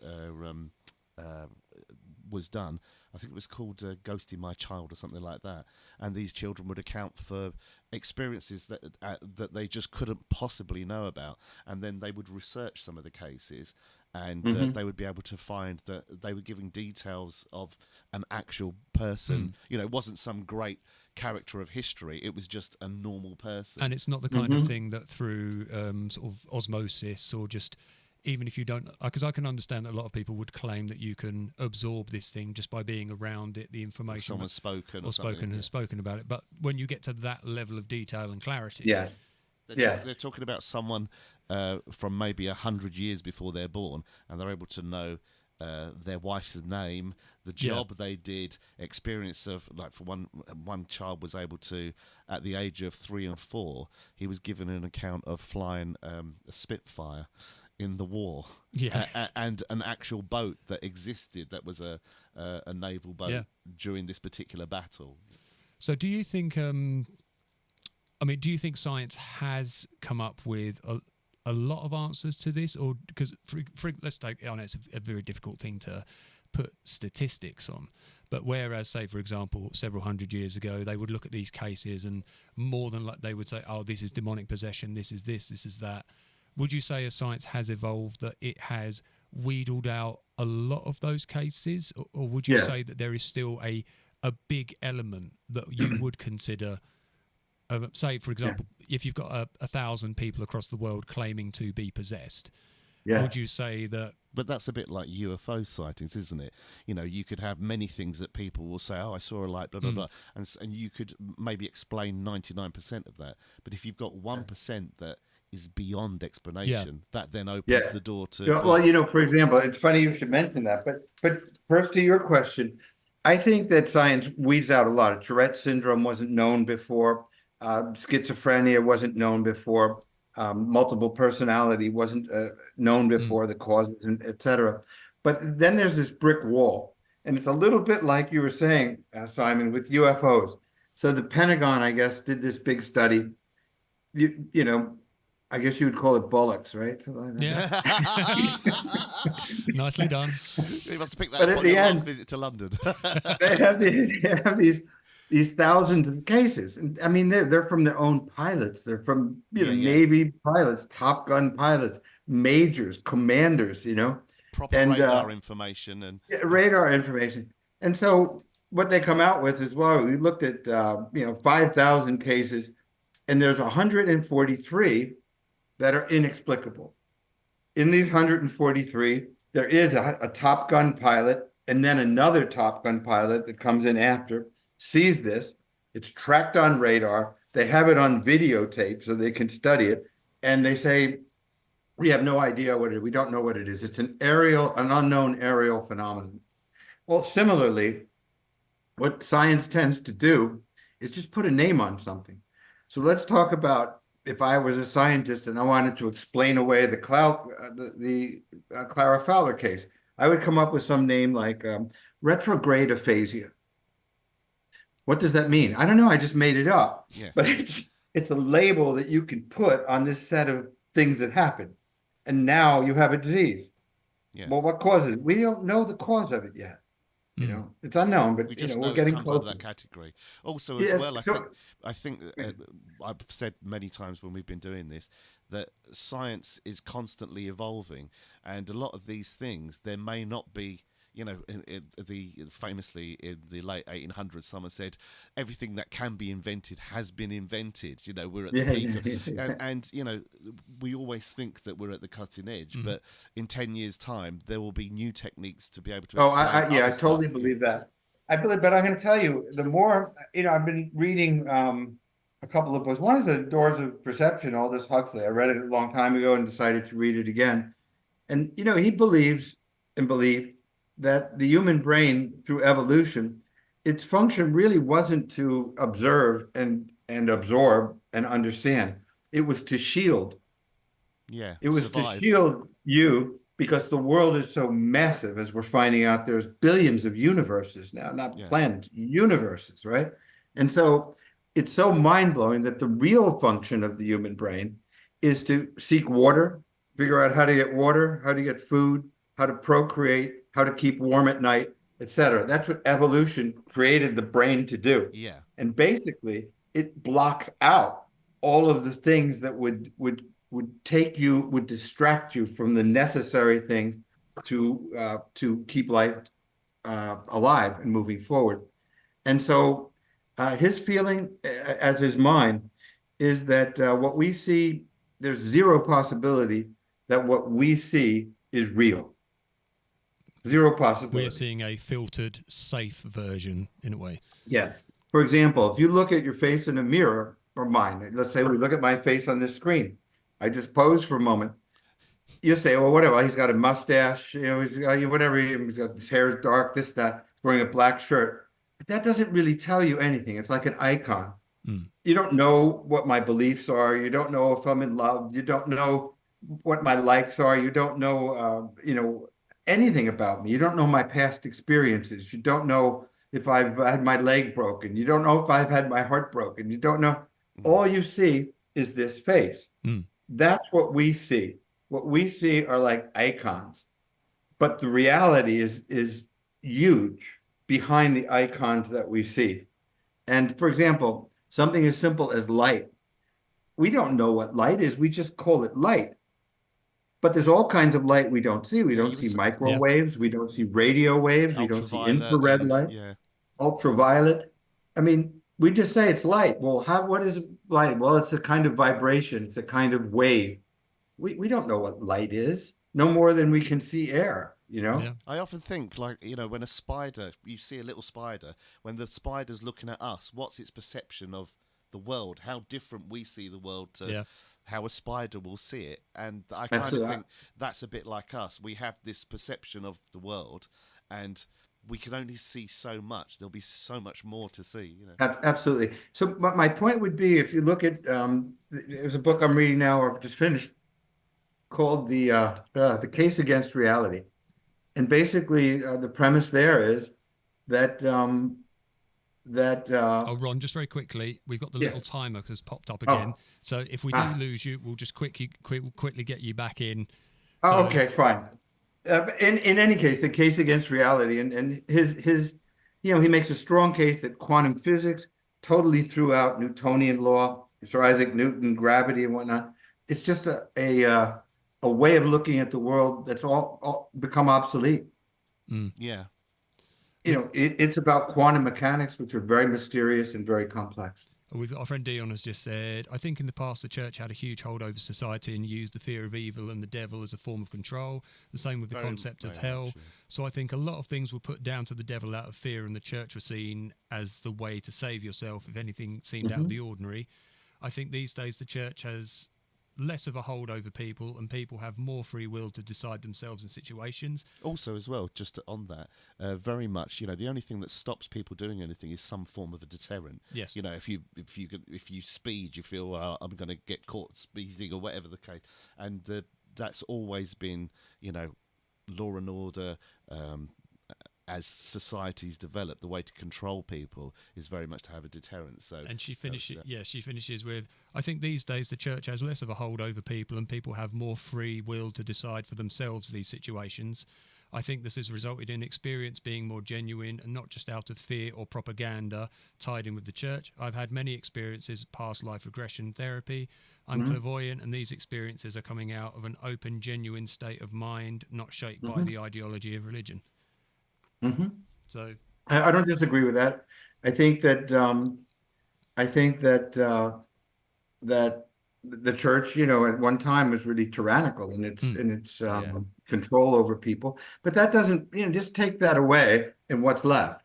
done. I think it was called Ghosting My Child or something like that. And these children would account for experiences that they just couldn't possibly know about. And then they would research some of the cases, and they would be able to find that they were giving details of an actual person. You know, it wasn't some great character of history. It was just a normal person. And it's not the kind of thing that through sort of osmosis, or just... even if you don't, because I can understand that a lot of people would claim that you can absorb this thing just by being around it, the information. Someone's spoken about it. But when you get to that level of detail and clarity, they're talking about someone from maybe 100 years before they're born, and they're able to know their wife's name, the job they did, experience of, like, for one child was able to, at the age of 3 and 4, he was given an account of flying a Spitfire in the war, and an actual boat that existed that was a naval boat during this particular battle. So do you think, do you think science has come up with a lot of answers to this? Or because, let's take, I know it's a very difficult thing to put statistics on, but whereas, say, for example, several hundred years ago, they would look at these cases and more than like they would say, oh, this is demonic possession, this is this is that. Would you say as science has evolved that it has wheedled out a lot of those cases? Or would you say that there is still a big element that you would consider, say, for example, if you've got 1,000 people across the world claiming to be possessed, would you say that... But that's a bit like UFO sightings, isn't it? You know, you could have many things that people will say, oh, I saw a light, blah, blah, blah. And you could maybe explain 99% of that. But if you've got 1% that is beyond explanation, that then opens the door to... Well, you know, for example, it's funny you should mention that. But first to your question, I think that science weeds out a lot. Tourette syndrome wasn't known before. Schizophrenia wasn't known before. Multiple personality wasn't known before, the causes, and et cetera. But then there's this brick wall. And it's a little bit like you were saying, Simon, with UFOs. So the Pentagon, I guess, did this big study. You know, I guess you would call it bollocks, right? Something like that. Nicely done. You must have picked that up on your last visit to London. they have these thousands of cases. And I mean, they're from their own pilots. They're from Navy pilots, Top Gun pilots, majors, commanders, you know. Proper radar information. And radar information. And so what they come out with is, well, we looked at 5,000 cases, and there's 143 that are inexplicable. In these 143, there is a Top Gun pilot and then another Top Gun pilot that comes in after, sees this. It's tracked on radar. They have it on videotape so they can study it. And they say, we have no idea what it is. We don't know what it is. It's an unknown aerial phenomenon. Well, similarly, what science tends to do is just put a name on something. So let's talk about, if I was a scientist and I wanted to explain away the Clara Fowler case, I would come up with some name like retrograde aphasia. What does that mean? I don't know. I just made it up. Yeah. But it's a label that you can put on this set of things that happen. And now you have a disease. Yeah. Well, what causes it? We don't know the cause of it yet. You know, it's unknown, but we're getting close to that category. Also, as well, I think I've said many times when we've been doing this that science is constantly evolving, and a lot of these things there may not be. You know, famously in the late 1800s, someone said, everything that can be invented has been invented. You know, we're at the peak. And, you know, we always think that we're at the cutting edge, but in 10 years' time, there will be new techniques to be able to explain. I totally believe that. But I'm going to tell you, the more, I've been reading a couple of books. One is The Doors of Perception, Aldous Huxley. I read it a long time ago and decided to read it again. And, he believes that the human brain, through evolution, its function really wasn't to observe and absorb and understand. It was to shield. Yeah. It was to shield you because the world is so massive, as we're finding out. There's billions of universes now, not planets, universes, right? And so it's so mind-blowing that the real function of the human brain is to seek water, figure out how to get water, how to get food, how to procreate, how to keep warm at night, etc. That's what evolution created the brain to do. Yeah. And basically, it blocks out all of the things that would distract you from the necessary things to keep life alive and moving forward. And so his feeling, as is mine, is that what we see, there's zero possibility that what we see is real. Zero possibility. We're seeing a filtered, safe version in a way. Yes. For example, if you look at your face in a mirror, or mine, let's say we look at my face on this screen. I just pose for a moment. you say, well, whatever, he's got a mustache, he's got whatever, he's got his hair is dark, this, that, he's wearing a black shirt. But that doesn't really tell you anything. It's like an icon. You don't know what my beliefs are. You don't know if I'm in love. You don't know what my likes are. You don't know, anything about me. You don't know my past experiences. You don't know if I've had my leg broken. You don't know if I've had my heart broken. You don't know. All you see is this face. That's what we see. What we see are like icons, but the reality is huge behind the icons that we see. And for example, something as simple as light. We don't know what light is. We just call it light. But there's all kinds of light we don't see. We don't see microwaves. We don't see radio waves. We don't see infrared light, ultraviolet. I mean, we just say it's light. Well, what is light? Well, it's a kind of vibration. It's a kind of wave. We don't know what light is, no more than we can see air, Yeah. I often think, like, when a spider, you see a little spider, when the spider's looking at us, what's its perception of the world? How different we see the world to how a spider will see it. And I kind of think that's a bit like us. We have this perception of the world, and we can only see so much. There'll be so much more to see. Absolutely. So my point would be, if you look at, there's a book I'm reading now, or just finished, called The Case Against Reality. And basically, the premise there is that Ron, just very quickly, we've got the little timer has popped up again. So if we do lose you, we'll just quickly get you back in. So, okay, fine. In any case, The Case Against Reality, and his he makes a strong case that quantum physics totally threw out Newtonian law, Sir Isaac Newton, gravity and whatnot. It's just a way of looking at the world that's all become obsolete. Yeah. It's about quantum mechanics, which are very mysterious and very complex. Our friend Dion has just said, I think in the past the church had a huge hold over society and used the fear of evil and the devil as a form of control. The same with the concept of hell. So I think a lot of things were put down to the devil out of fear, and the church was seen as the way to save yourself if anything seemed out of the ordinary. I think these days the church has less of a hold over people, and people have more free will to decide themselves in situations. Also, as well, just on that, very much, the only thing that stops people doing anything is some form of a deterrent. Yes. If you speed, you feel, well, I'm going to get caught speeding or whatever the case, and that's always been, law and order. As societies develop, the way to control people is very much to have a deterrent. So, and she finishes with, I think these days the church has less of a hold over people, and people have more free will to decide for themselves these situations. I think this has resulted in experience being more genuine and not just out of fear or propaganda tied in with the church. I've had many experiences, past life regression therapy. I'm clairvoyant, and these experiences are coming out of an open, genuine state of mind, not shaped by the ideology of religion. So I don't disagree with that. I think that that the church, at one time was really tyrannical in its control over people. But that doesn't, just take that away, and what's left?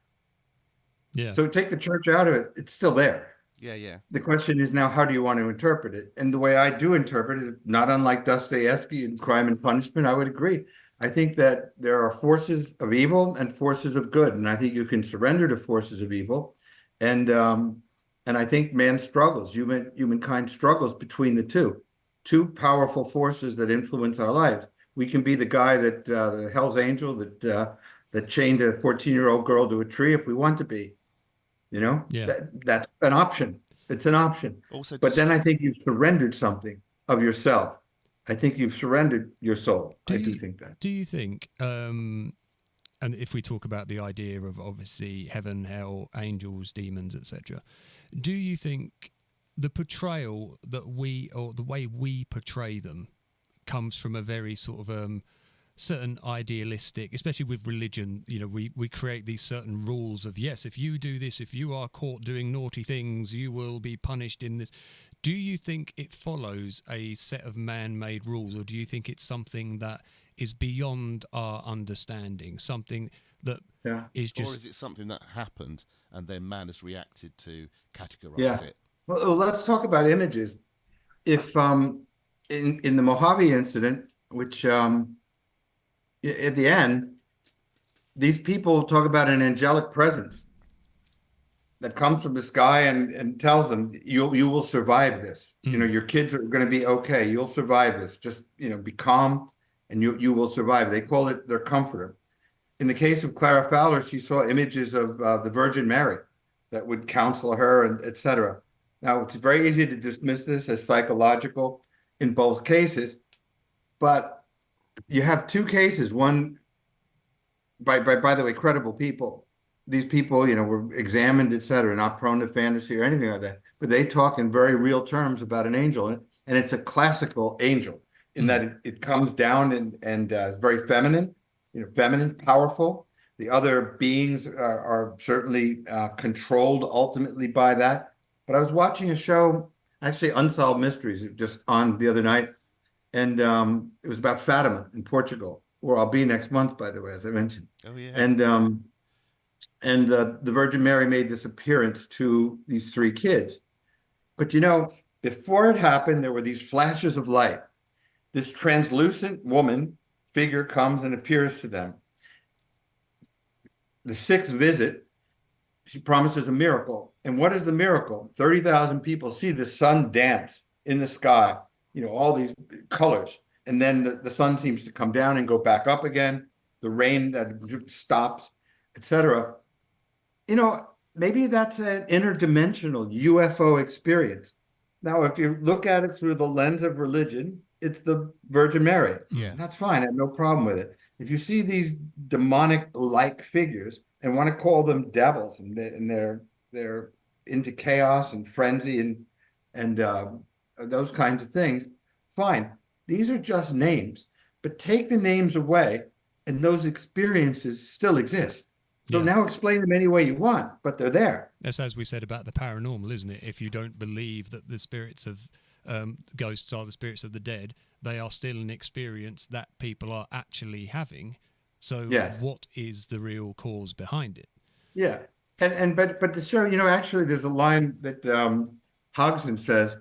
Yeah. So take the church out of it; it's still there. Yeah. The question is now, how do you want to interpret it? And the way I do interpret it, not unlike Dostoevsky in Crime and Punishment, I would agree. I think that there are forces of evil and forces of good, and I think you can surrender to forces of evil, and I think man struggles, humankind struggles between the two powerful forces that influence our lives. We can be the guy that the Hell's Angel that chained a 14-year-old girl to a tree if we want to be, that's an option. It's an option. Also, but then I think you've surrendered something of yourself. I think you've surrendered your soul. I do think that. Do you think, and if we talk about the idea of obviously heaven, hell, angels, demons, etc., do you think the portrayal that or the way we portray them comes from a very sort of certain idealistic, especially with religion, we create these certain rules of, yes, if you do this, if you are caught doing naughty things, you will be punished in this. Do you think it follows a set of man-made rules, or do you think it's something that is beyond our understanding, something that is just... Or is it something that happened and then man has reacted to categorize it? Well, let's talk about images. If in the Mojave Incident, which at the end, these people talk about an angelic presence that comes from the sky and tells them you will survive this. You know, your kids are going to be okay. You'll survive this. Just, you know, be calm and you will survive. They call it their comforter. In the case of Clara Fowler, she saw images of the Virgin Mary that would counsel her, and etc. Now, it's very easy to dismiss this as psychological in both cases, but you have two cases. One, by the way, credible people. These people, you know, were examined, etc., not prone to fantasy or anything like that. But they talk in very real terms about an angel, and it's a classical angel in that it comes down and is very feminine, you know, feminine, powerful. The other beings are certainly controlled ultimately by that. But I was watching a show, actually Unsolved Mysteries, just on the other night, and it was about Fatima in Portugal, where I'll be next month, by the way, as I mentioned. Oh yeah. And the Virgin Mary made this appearance to these three kids. But, you know, before it happened, there were these flashes of light. This translucent woman figure comes and appears to them. The sixth visit, she promises a miracle. And what is the miracle? 30,000 people see the sun dance in the sky, you know, all these colors. And then the sun seems to come down and go back up again. The rain that stops, etc. You know, maybe that's an interdimensional UFO experience. Now, if you look at it through the lens of religion, it's the Virgin Mary. Yeah. That's fine. I have no problem with it. If you see these demonic-like figures and want to call them devils, and they're into chaos and frenzy and those kinds of things, fine. These are just names. But take the names away, and those experiences still exist. So now explain them any way you want, but they're there. That's as we said about the paranormal, isn't it? If you don't believe that the spirits of ghosts are the spirits of the dead, they are still an experience that people are actually having. So what is the real cause behind it? Yeah. But to show, you know, actually there's a line that Hodgson says,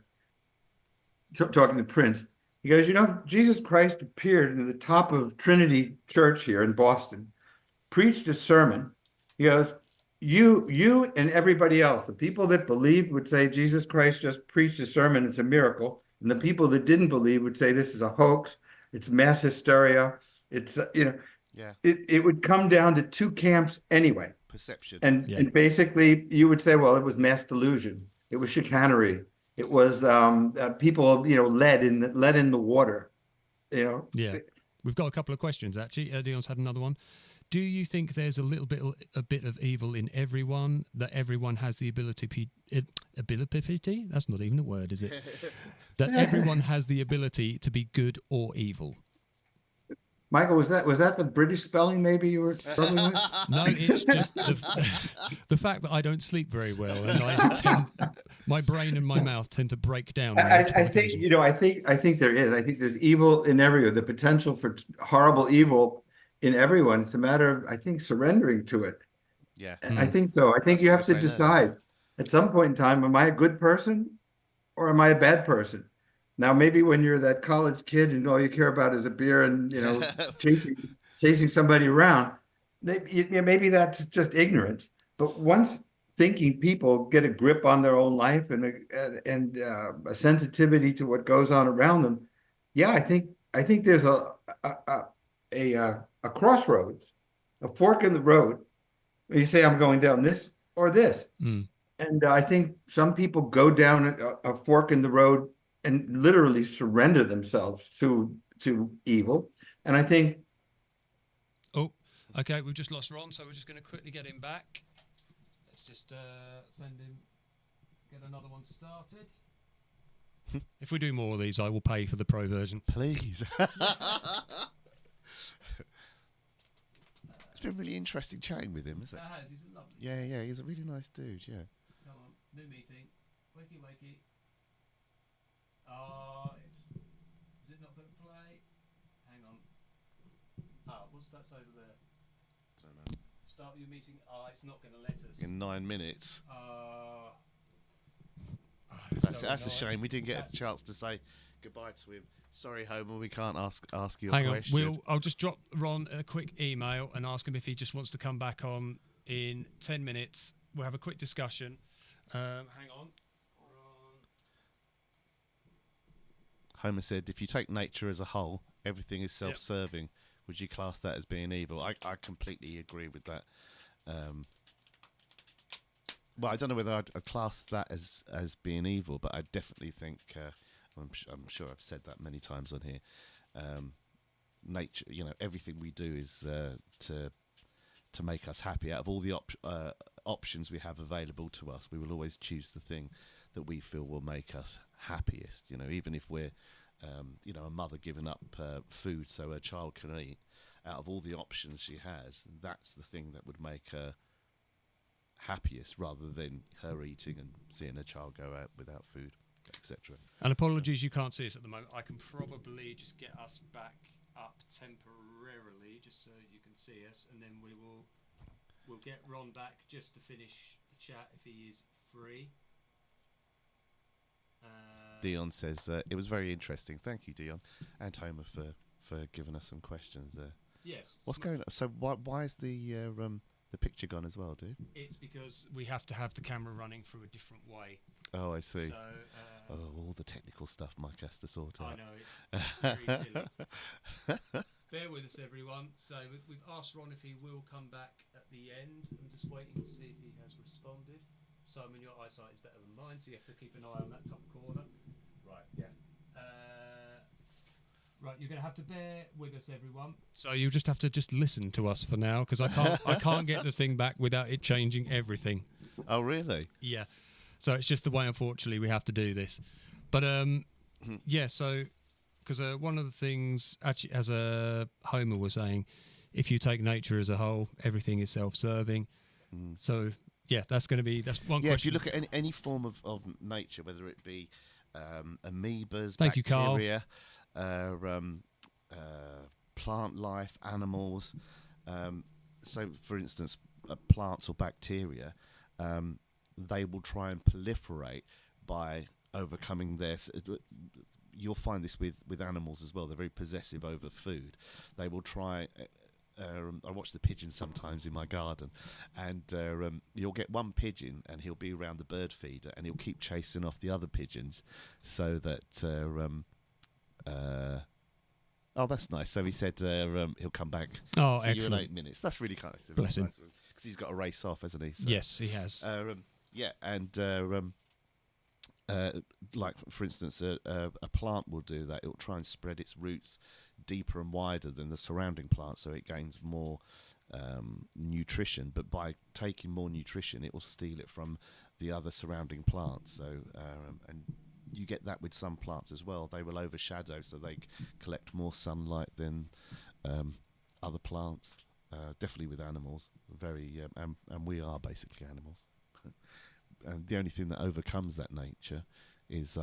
talking to Prince, he goes, you know, Jesus Christ appeared in the top of Trinity Church here in Boston, preached a sermon. He goes, you and everybody else, the people that believed would say Jesus Christ just preached a sermon, it's a miracle. And the people that didn't believe would say this is a hoax, it's mass hysteria. It's, you know, it would come down to two camps anyway. Perception. And basically you would say, well, it was mass delusion. It was chicanery. It was people, you know, lead in the water, you know. Yeah. We've got a couple of questions, actually. Dion's had another one. Do you think there's a bit of evil in everyone, that everyone has the ability? That's not even a word, is it? That everyone has the ability to be good or evil? Michael, was that the British spelling maybe you were struggling with? No, it's just the fact that I don't sleep very well, and my brain and my mouth tend to break down. I think, you know, I think there is. I think there's evil in everyone. The potential for horrible evil in everyone. It's a matter of, I think, surrendering to it. Yeah. I think so. I think you have to decide at some point in time, am I a good person or am I a bad person? Now, maybe when you're that college kid and all you care about is a beer and, you know, chasing somebody around, maybe that's just ignorance. But once thinking people get a grip on their own life and a sensitivity to what goes on around them, yeah, I think there's a crossroads, a fork in the road, where you say, I'm going down this or this. And I think some people go down a fork in the road and literally surrender themselves to evil. And I think... Oh, okay, we've just lost Ron, so we're just going to quickly get him back. Let's just get another one started. If we do more of these, I will pay for the pro version. Please. It's been really interesting chatting with him, isn't it? It has, he's lovely. Yeah, he's a really nice dude, yeah. Come on, new meeting. Wakey. Oh, is it not going to play? Hang on. What's that over there? Don't know. Start your meeting. It's not going to let us. In 9 minutes. That's That's a shame. We didn't get a chance to say goodbye to him. Sorry, Homer, we can't ask you a Hang question. on, I'll just drop Ron a quick email and ask him if he just wants to come back on in 10 minutes. We'll have a quick discussion. Hang on. Homer said, if you take nature as a whole, everything is self-serving. Yep. Would you class that as being evil? I completely agree with that. Well, I don't know whether I'd class that as being evil, but I definitely think, I'm sure I've said that many times on here, nature, everything we do is to make us happy. Out of all the options we have available to us, we will always choose the thing that we feel will make us happiest. Even if we're, a mother giving up food so her child can eat, out of all the options she has, that's the thing that would make her happiest, rather than her eating and seeing her child go out without food, etc. And apologies, you can't see us at the moment. I can probably just get us back up temporarily, just so you can see us, and then we'll get Ron back just to finish the chat if he is free. Dion says it was very interesting. Thank you, Dion, and Homer for giving us some questions there. Yes. What's going on? So why is the picture gone as well, dude? It's because we have to have the camera running through a different way. Oh, I see. So, all the technical stuff Mike has to sort out. I know, it's very silly. Bear with us, everyone. So we've asked Ron if he will come back at the end. I'm just waiting to see if he has responded. Simon, your eyesight is better than mine, so you have to keep an eye on that top corner. Right, yeah. Right, you're going to have to bear with us, everyone. So you just have to listen to us for now, because I can't get the thing back without it changing everything. Oh, really? Yeah. So it's just the way, unfortunately, we have to do this. But yeah. So because one of the things, actually, as Homer was saying, if you take nature as a whole, everything is self-serving. So yeah, that's one question. Yeah, if you look at any form of nature, whether it be amoebas, Thank bacteria, you, plant life, animals. So, for instance, plants or bacteria, they will try and proliferate by overcoming their. You'll find this with animals as well. They're very possessive over food. They will try. I watch the pigeons sometimes in my garden, and you'll get one pigeon, and he'll be around the bird feeder, and he'll keep chasing off the other pigeons, so that. Oh, that's nice. So he said he'll come back. Oh, see excellent! You in 8 minutes. That's really kind of Bless him. Because he's got to race off, hasn't he? So, yes, he has. Yeah, and like for instance, a plant will do that. It will try and spread its roots deeper and wider than the surrounding plant, so it gains more nutrition. But by taking more nutrition, it will steal it from the other surrounding plants. So and you get that with some plants as well. They will overshadow, so they collect more sunlight than other plants. Definitely with animals, very and we are basically animals. And the only thing that overcomes that nature is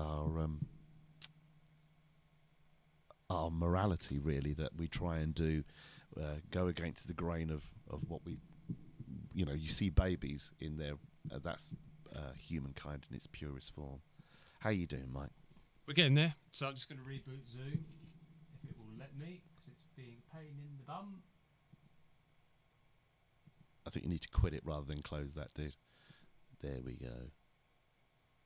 our morality, really, that we try and do, go against the grain of what we, you see babies in there, that's humankind in its purest form. How you doing, Mike? We're getting there. So I'm just going to reboot Zoom, if it will let me, because it's being a pain in the bum. I think you need to quit it rather than close that, dude. There we go.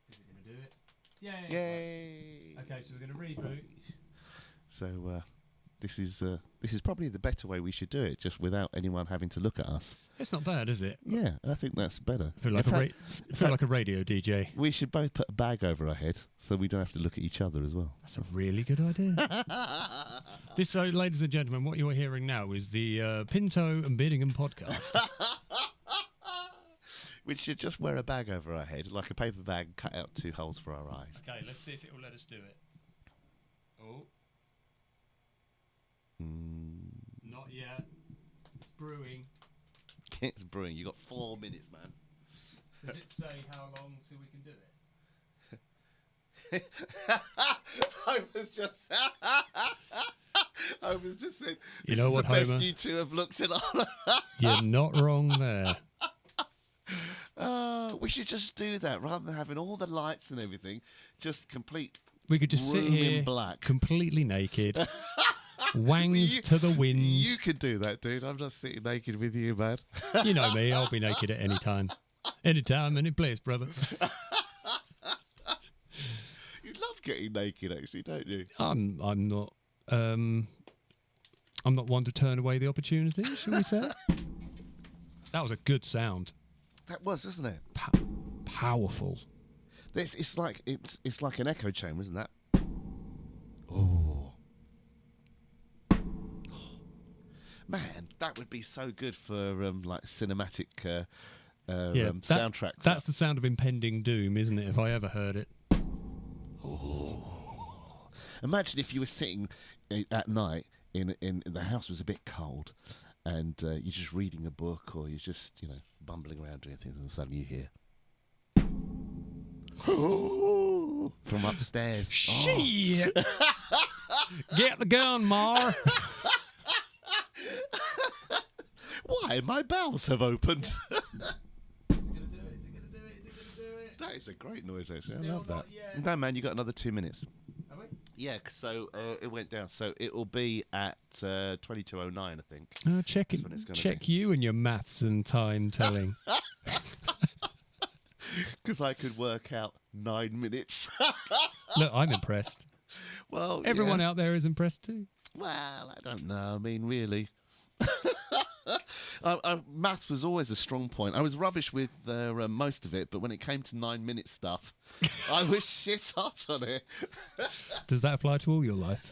Is it going to do it? Yay! Yay! Right. Okay, so we're going to reboot. So this is probably the better way we should do it, just without anyone having to look at us. It's not bad, is it? Yeah, I think that's better. I feel like a radio DJ. We should both put a bag over our head so we don't have to look at each other as well. That's a really good idea. So, ladies and gentlemen, what you're hearing now is the Pinto and Beardingham podcast. We should just wear a bag over our head, like a paper bag, cut out 2 holes for our eyes. Okay, let's see if it will let us do it. Oh. Not yet. It's brewing. It's brewing. You got 4 minutes, man. Does it say how long till we can do it? Homer's just said, you know what, Homer? The best you two have looked at on. You're not wrong there. We should just do that rather than having all the lights and everything. Just complete We could just sit room here in black. completely naked, wangs to the wind. You could do that, dude. I'm not sitting naked with you, man. You know me, I'll be naked at any time. Any time, any place, brother. You love getting naked, actually, don't you? I'm not one to turn away the opportunity, shall we say? That was a good sound. That was, wasn't it? Powerful. It's like an echo chamber, isn't that? Oh, man, that would be so good for like cinematic soundtracks. That's the sound of impending doom, isn't it? If I ever heard it. Oh. Imagine if you were sitting at night in the house was a bit cold, and you're just reading a book, or you're just bumbling around doing things, and suddenly you hear from upstairs. Shit! Get the gun, Mar. Why? My bowels have opened. Is it gonna do it? Is it gonna do it? Is it gonna do it? That is a great noise, actually. Still I love that. not yet. No, man, you got another 2 minutes. Have we? Yeah, so it went down. So it will be at 22:09, I think. Check it. when it's gonna Check be. you and your maths and time telling. Because I could work out 9 minutes. Look, I'm impressed. Well, Everyone yeah. out there is impressed too. Well, I don't know. I mean, really. Maths was always a strong point. I was rubbish with most of it, but when it came to 9-minute stuff, I was shit hot on it. Does that apply to all your life?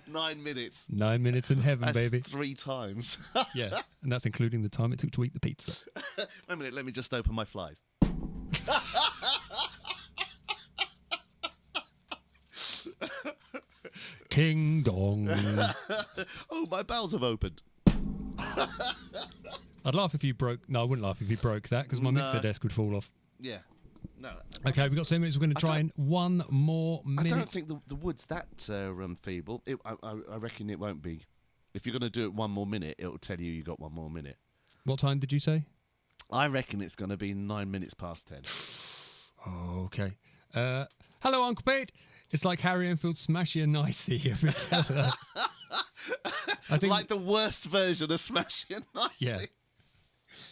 9 minutes. 9 minutes in heaven, That's baby. 3 times. Yeah, and that's including the time it took to eat the pizza. Wait a minute, let me just open my flies. King dong. Oh, my bowels have opened. I'd laugh if you broke. No, I wouldn't laugh if you broke that because my mixer desk would fall off. Yeah. No. Okay, we've got 7 minutes. We're going to try in one more I minute. don't think the wood's that feeble. I reckon it won't be. If you're going to do it 1 more minute, it'll tell you got 1 more minute. What time did you say? I reckon it's going to be 9 minutes past 10. Oh, okay. Hello, Uncle Pete. It's like Harry Enfield Smashy and Nicey. I think Like the worst version of Smashy and Nicey. Yeah.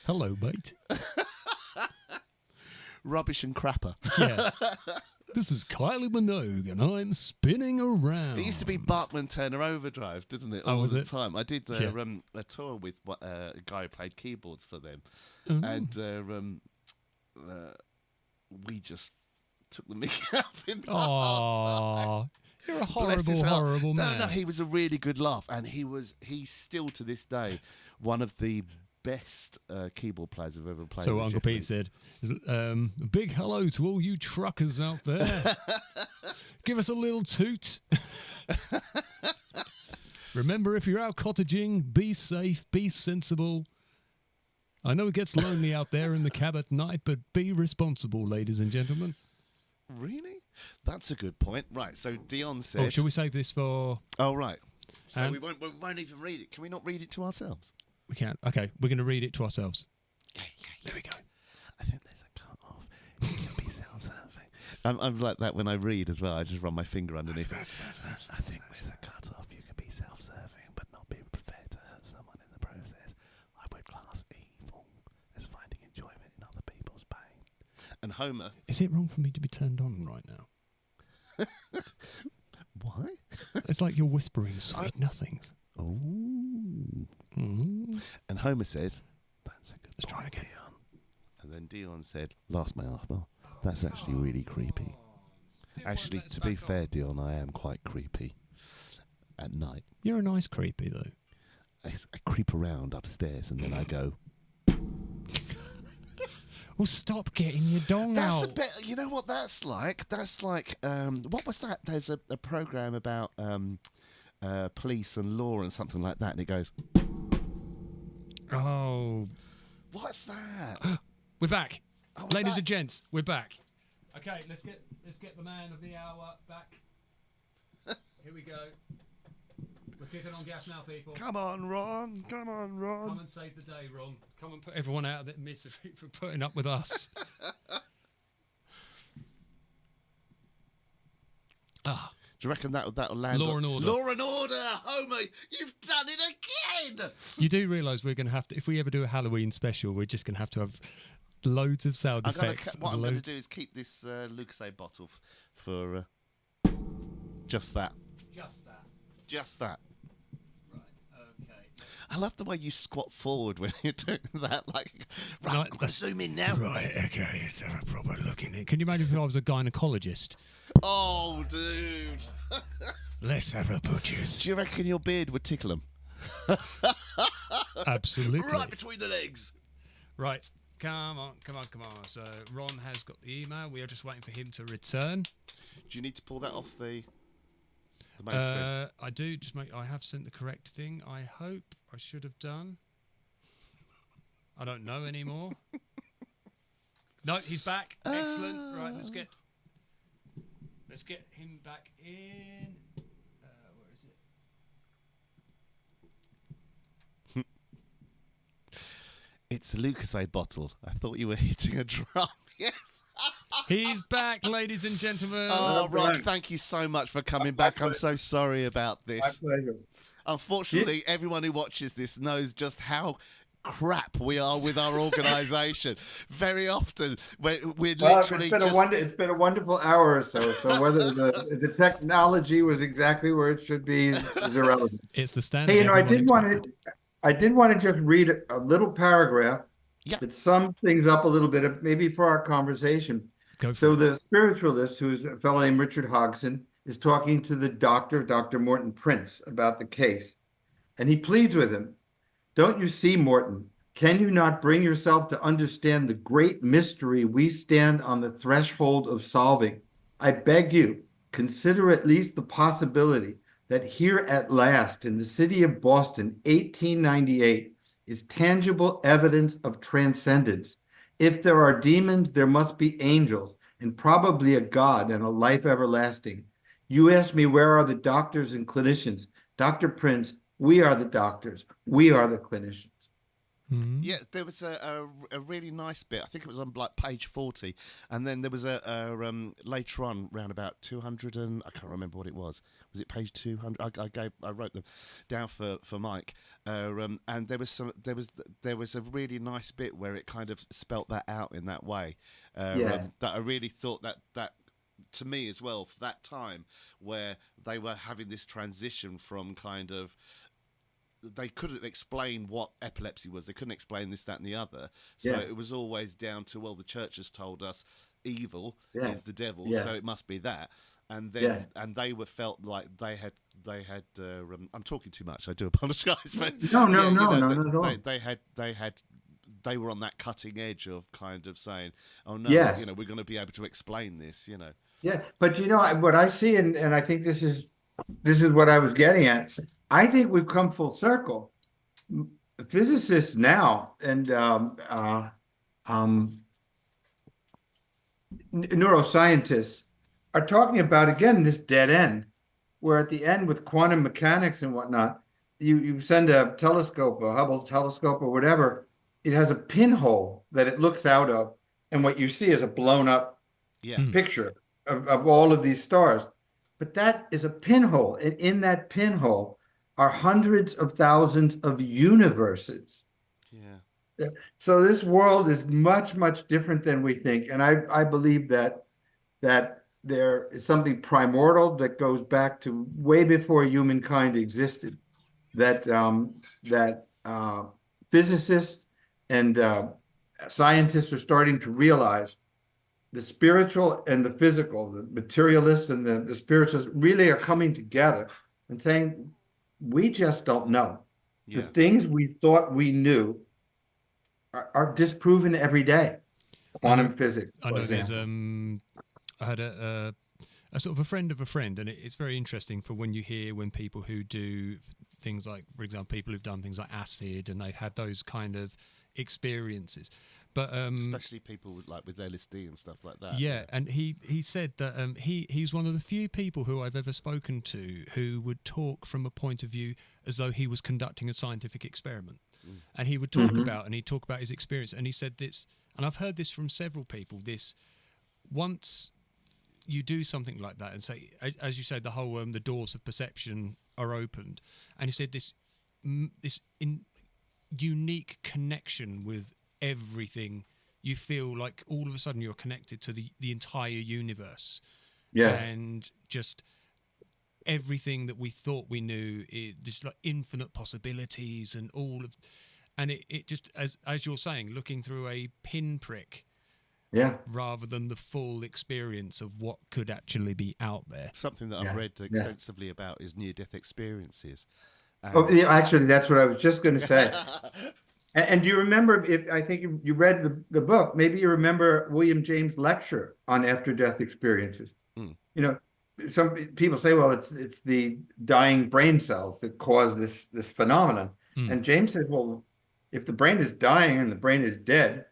Hello, mate. Rubbish and crapper. Yeah. This is Kylie Minogue, and I'm spinning around. It used to be Bachman Turner Overdrive, didn't it? Oh, All was the it? time. I did a tour with a guy who played keyboards for them, and we just took the mickey out in the Aww. You're a Bless horrible, his heart. horrible man. No, he was a really good laugh, and he's still to this day one of the best keyboard players I've ever played. So with, what Uncle Jeffrey. Pete said, is, a big hello to all you truckers out there. Give us a little toot. Remember, if you're out cottaging, be safe, be sensible. I know it gets lonely out there in the cab at night, but be responsible, ladies and gentlemen. Really? That's a good point. Right, so Dion says... Oh, shall we save this for... Oh, right. So we won't even read it. Can we not read it to ourselves? We can't. Okay, we're going to read it to ourselves. Yeah. There we go. I think there's a cut off. It can be self-serving. I'm like that when I read as well. I just run my finger underneath it. I think there's a cut off. You can be self-serving, but not be prepared to hurt someone in the process. I would class evil as finding enjoyment in other people's pain. And Homer... Is it wrong for me to be turned on right now? Why? It's like you're whispering sweet nothings. Oh. Mm-hmm. And Homer said, that's a good Let's try again. Dion. And then Dion said, last my half bar. That's actually really creepy. Actually, to be fair, Dion, I am quite creepy at night. You're a nice creepy, though. I creep around upstairs and then I go... Well, stop getting your dong That's out. a bit... You know what that's like? That's like... what was that? There's a program about police and law and something like that, and it goes... Oh. What's that? We're back. Oh, Ladies back. and gents, we're back. Okay, let's get the man of the hour back. Here we go. We're kicking on gas now, people. Come on, Ron. Come on, Ron. Come and save the day, Ron. Come and put everyone out of their misery for putting up with us. Do you reckon that'll land? Law and Order. Law and Order, Homer, you've done it again. You do realise we're going to have to, if we ever do a Halloween special, we're just going to have loads of sound effects. What I'm going to do is keep this Lucasade bottle for just that. Just that. Right. Okay. I love the way you squat forward when you're doing that. Like, right, I'm going to zoom in now. Right. Okay. Let's have a proper look in it. Can you imagine if I was a gynecologist? Oh, dude. Let's have a butcher's. Do you reckon your beard would tickle him? Absolutely. Right between the legs. Right. Come on. So Ron has got the email. We are just waiting for him to return. Do you need to pull that off the main screen? I do. I have sent the correct thing. I hope I should have done. I don't know anymore. No, he's back. Excellent. Right, let's get him back in. Where is it? It's a Lucasade bottle. I thought you were hitting a drum. Yes. He's back, ladies and gentlemen. Oh, Ron, thank you so much for coming back. I'm so sorry about this. My pleasure. Unfortunately, everyone who watches this knows just how crap we are with our organisation. Very often, we're literally it's been a wonderful hour or so. So whether the technology was exactly where it should be is irrelevant. It's the standard. Hey, I did want to just read a little paragraph that sums things up a little bit, maybe for our conversation. So the spiritualist, who's a fellow named Richard Hodgson, is talking to the doctor, Dr. Morton Prince, about the case. And he pleads with him, "Don't you see, Morton, can you not bring yourself to understand the great mystery we stand on the threshold of solving? I beg you, consider at least the possibility that here at last in the city of Boston, 1898, is tangible evidence of transcendence. If there are demons, there must be angels, and probably a God and a life everlasting. You ask me, where are the doctors and clinicians? Dr. Prince, we are the doctors. We are the clinicians." Mm-hmm. Yeah, there was a really nice bit. I think it was on like page 40, and then there was a later on round about 200 and I can't remember what it was. Was it page 200? I wrote them down for Mike, and there was a really nice bit where it kind of spelt that out in that way. That I really thought that to me as well for that time where they were having this transition from kind of. They couldn't explain what epilepsy was. They couldn't explain this, that, and the other. So it was always down to, well, the church has told us evil is the devil, so it must be that. And then and they were felt like they had. I'm talking too much. I do apologise. No, not at all. They were on that cutting edge of kind of saying, "Oh no, we're going to be able to explain this." Yeah, but what I see, and I think this is what I was getting at. I think we've come full circle. Physicists now and neuroscientists are talking about, again, this dead end, where at the end with quantum mechanics and whatnot, you send a telescope, a Hubble telescope or whatever, it has a pinhole that it looks out of, and what you see is a blown up picture of all of these stars. But that is a pinhole, and in that pinhole are hundreds of thousands of universes. Yeah. So this world is much, much different than we think. And I believe that there is something primordial that goes back to way before humankind existed, that physicists and scientists are starting to realize the spiritual and the physical, the materialists and the spiritualists really are coming together and saying, we just don't know. The things we thought we knew are disproven every day. Quantum physics, I know example. There's I had a sort of a friend of a friend, and it's very interesting for when people who do things like, for example, people who've done things like acid, and they've had those kind of experiences. But especially people with LSD and stuff like that. Yeah, and he said that he's one of the few people who I've ever spoken to who would talk from a point of view as though he was conducting a scientific experiment. And he would talk about his experience, and he said this, and I've heard this from several people, this once you do something like that and say, as you said, the whole the doors of perception are opened, and you said this unique connection with everything. You feel like all of a sudden you're connected to the entire universe. Yes. And just everything that we thought we knew, just like infinite possibilities and all of, and it just, as you're saying, looking through a pinprick, rather than the full experience of what could actually be out there. Something that I've read extensively about is near-death experiences. Actually, that's what I was just going to say. And do you remember, I think you read the book, maybe you remember William James' lecture on after-death experiences. You know, some people say, well, it's the dying brain cells that cause this phenomenon. And James says, well, if the brain is dying and the brain is dead,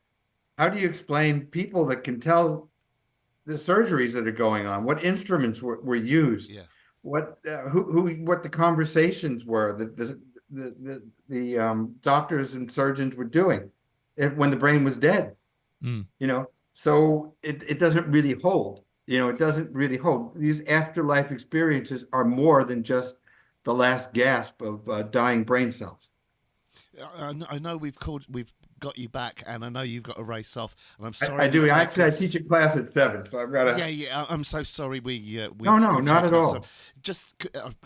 how do you explain people that can tell the surgeries that are going on, what instruments were used, what the conversations were that the doctors and surgeons were doing when the brain was dead? You know, so it doesn't really hold. You know, it doesn't really hold. These afterlife experiences are more than just the last gasp of dying brain cells. I know we've got you back, and I know you've got to race off. And I'm sorry. I do. Actually, I teach a class at 7, so I've got to. Yeah. I'm so sorry. No, not at all. So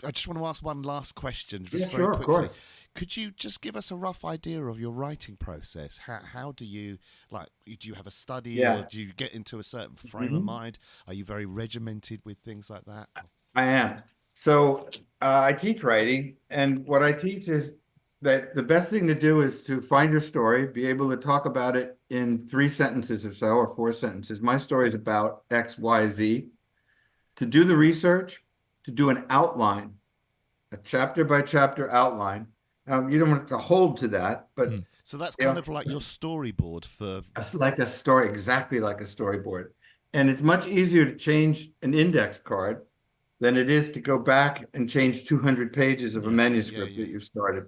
I just want to ask one last question. Yeah, very sure, quickly. of course. Could you just give us a rough idea of your writing process? How do you do you have a study, or do you get into a certain frame of mind? Are you very regimented with things like that? I am. So I teach writing, and what I teach is that the best thing to do is to find your story, be able to talk about it in 3 sentences or so, or 4 sentences. My story is about X, Y, Z. To do the research, to do an outline, a chapter by chapter outline. You don't want to hold to that, but so that's kind of like your storyboard for. It's like a story, exactly like a storyboard, and it's much easier to change an index card than it is to go back and change 200 pages of a manuscript that you've started.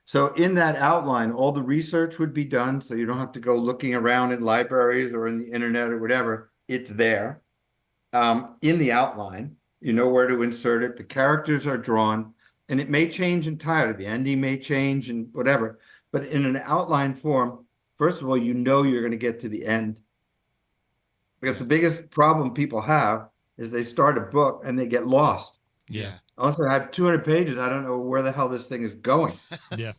So in that outline, all the research would be done, so you don't have to go looking around in libraries or in the internet or whatever. It's there. In the outline, you know where to insert it. The characters are drawn, and it may change entirely. The ending may change and whatever. But in an outline form, first of all, you know you're going to get to the end. Because the biggest problem people have is they start a book and they get lost. Yeah. Also, I have 200 pages. I don't know where the hell this thing is going. Yeah.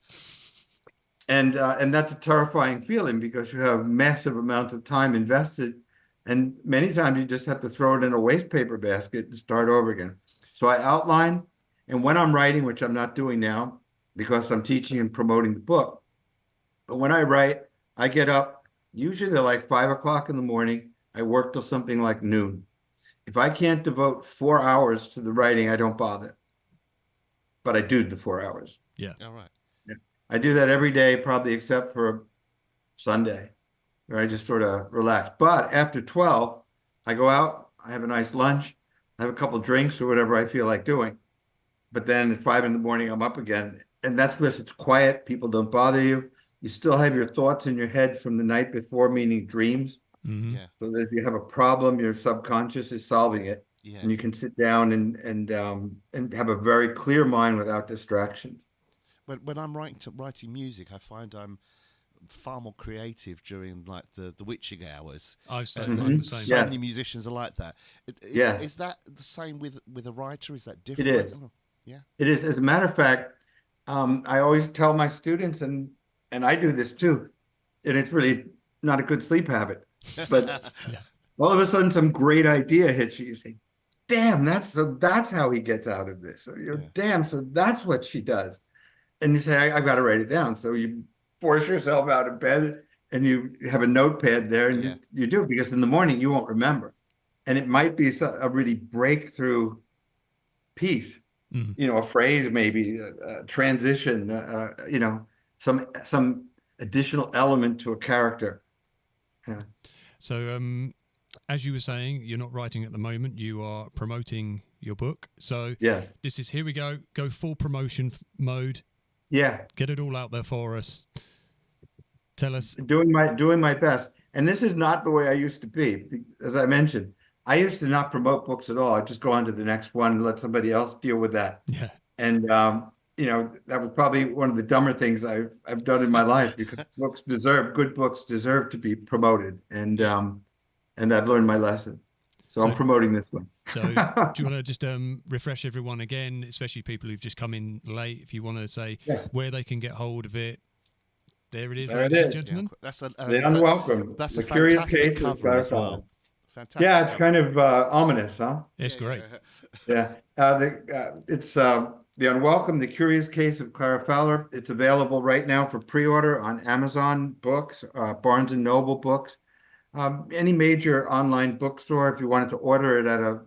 And that's a terrifying feeling because you have massive amounts of time invested. And many times you just have to throw it in a waste paper basket and start over again. So I outline, and when I'm writing, which I'm not doing now because I'm teaching and promoting the book, but when I write, I get up, usually they're like 5 o'clock in the morning. I work till something like noon. If I can't devote 4 hours to the writing, I don't bother. But I do the 4 hours. Yeah. All right. Yeah. I do that every day, probably except for Sunday, where I just sort of relax. But after 12, I go out, I have a nice lunch, I have a couple drinks or whatever I feel like doing. But then at 5 in the morning, I'm up again. And that's because it's quiet. People don't bother you. You still have your thoughts in your head from the night before, meaning dreams. Mm-hmm. Yeah. So that if you have a problem, your subconscious is solving it, and you can sit down and have a very clear mind without distractions. When I'm writing music, I find I'm far more creative during like the witching hours. I'm the same. So many musicians are like that. Yes. Is that the same with a writer? Is that different? It is. Oh, yeah. It is. As a matter of fact, I always tell my students, and I do this too, and it's really not a good sleep habit. But all of a sudden, some great idea hits you. You say, "Damn, that's how he gets out of this." Or you're, "Damn, so that's what she does." And you say, "I've got to write it down." So you force yourself out of bed, and you have a notepad there, and you do it because in the morning you won't remember, and it might be a really breakthrough piece. Mm-hmm. You know, a phrase, maybe a transition. You know, some additional element to a character. Yeah. So, as you were saying, you're not writing at the moment. You are promoting your book. So, this is here we go full promotion mode. Yeah. Get it all out there for us. Tell us. Doing my best. And this is not the way I used to be. As I mentioned, I used to not promote books at all. I'd just go on to the next one and let somebody else deal with that. Yeah. And that was probably one of the dumber things I've done in my life, because good books deserve to be promoted. And I've learned my lesson. So I'm promoting this one. So do you want to just refresh everyone again, especially people who've just come in late, if you want to say where they can get hold of it? There it is, ladies and gentlemen. Yeah. That's The Unwelcomed. That's the a Curious Case fantastic of cover as Clara. well. Fantastic. Yeah, it's kind of ominous, huh? It's great. Yeah. It's The Unwelcomed, The Curious Case of Clara Fowler. It's available right now for pre-order on Amazon Books, Barnes & Noble Books, any major online bookstore. If you wanted to order it at a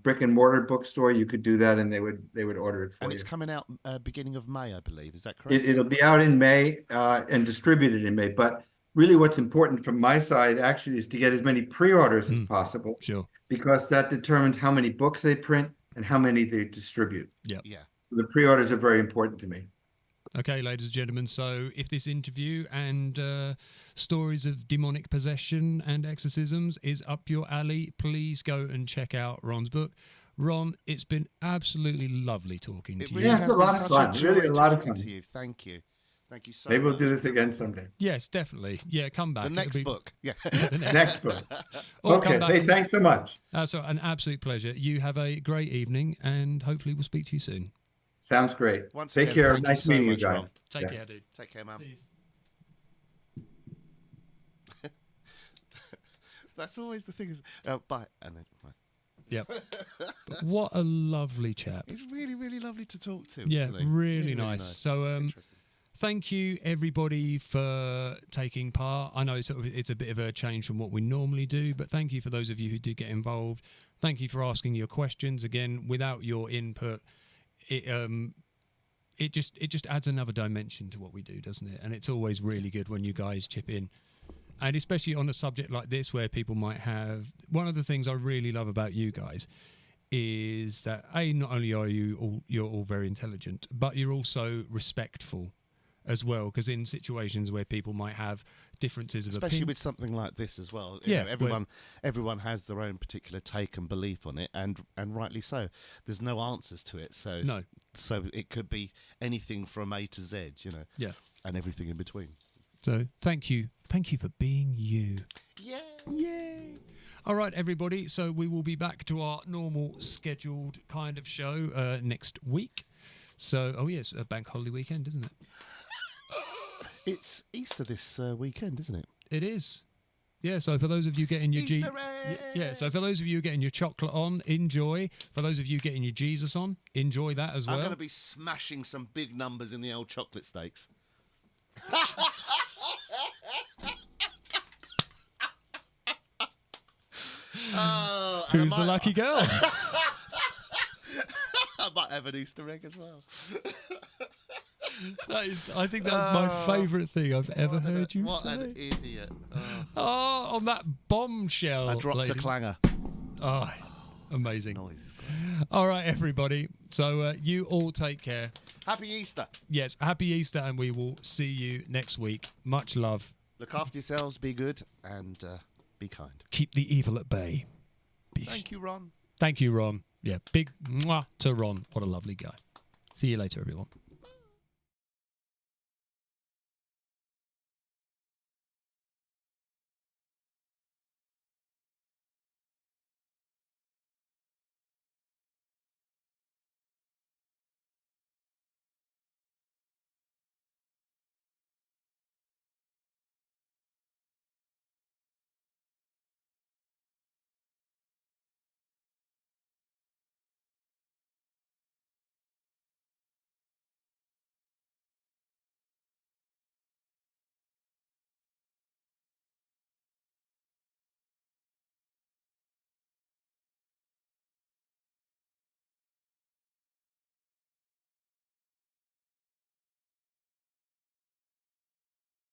brick and mortar bookstore, you could do that, and they would order it for you. And it's coming out beginning of May, I believe. Is that correct? It'll be out in May and distributed in May. But really what's important from my side actually is to get as many pre-orders as possible. Sure. Because that determines how many books they print and how many they distribute. Yeah. So the pre-orders are very important to me. Okay, ladies and gentlemen, so if this interview and stories of demonic possession and exorcisms is up your alley, please go and check out Ron's book. Ron, it's been absolutely lovely talking to you. Yeah, it's a lot of fun. Really a lot of fun. To you. Thank you. Thank you so Maybe much. we'll do this again someday. Yes, definitely. Yeah, come back. The next book. Yeah. The Next book. Or Okay. come back. Hey, thanks so much. So an absolute pleasure. You have a great evening, and hopefully we'll speak to you soon. Sounds great. Once Take again, care. thank you Nice so meeting you much, guys. Ron. Take care, dude. Take care, man. That's always the thing. Is bye, and then bye. Yep. But what a lovely chap. It's really, really lovely to talk to. Yeah, isn't he? really nice. So, Interesting. thank you everybody for taking part. I know it's a bit of a change from what we normally do, but thank you for those of you who did get involved. Thank you for asking your questions. Again, without your input, it just adds another dimension to what we do, doesn't it? And it's always really good when you guys chip in. And especially on a subject like this, where people might have... One of the things I really love about you guys is that, not only are you're all very intelligent, but you're also respectful as well. Because in situations where people might have differences of opinion... Especially with something like this as well. Yeah, You know, everyone has their own particular take and belief on it, and rightly so. There's no answers to it. So it could be anything from A to Z, you know. Yeah. And everything in between. So thank you for being you. Yeah. Yay! All right, everybody. So we will be back to our normal scheduled kind of show next week. So, it's a bank holiday weekend, isn't it? It's Easter this weekend, isn't it? It is. Yeah. So for those of you getting your Easter So for those of you getting your chocolate on, enjoy. For those of you getting your Jesus on, enjoy that as well. I'm going to be smashing some big numbers in the old chocolate stakes. Who's the lucky girl? I might have an Easter egg as well. I think that's my favourite thing I've ever heard you say. What an idiot. Oh, on that bombshell. I dropped lady. a clanger. Oh, amazing. Noise is great. All right, everybody. So you all take care. Happy Easter. Yes, happy Easter, and we will see you next week. Much love. Look after yourselves, be good, and be kind. Keep the evil at bay. Thank you, Ron. Thank you, Ron. Yeah, big mwah to Ron. What a lovely guy. See you later, everyone.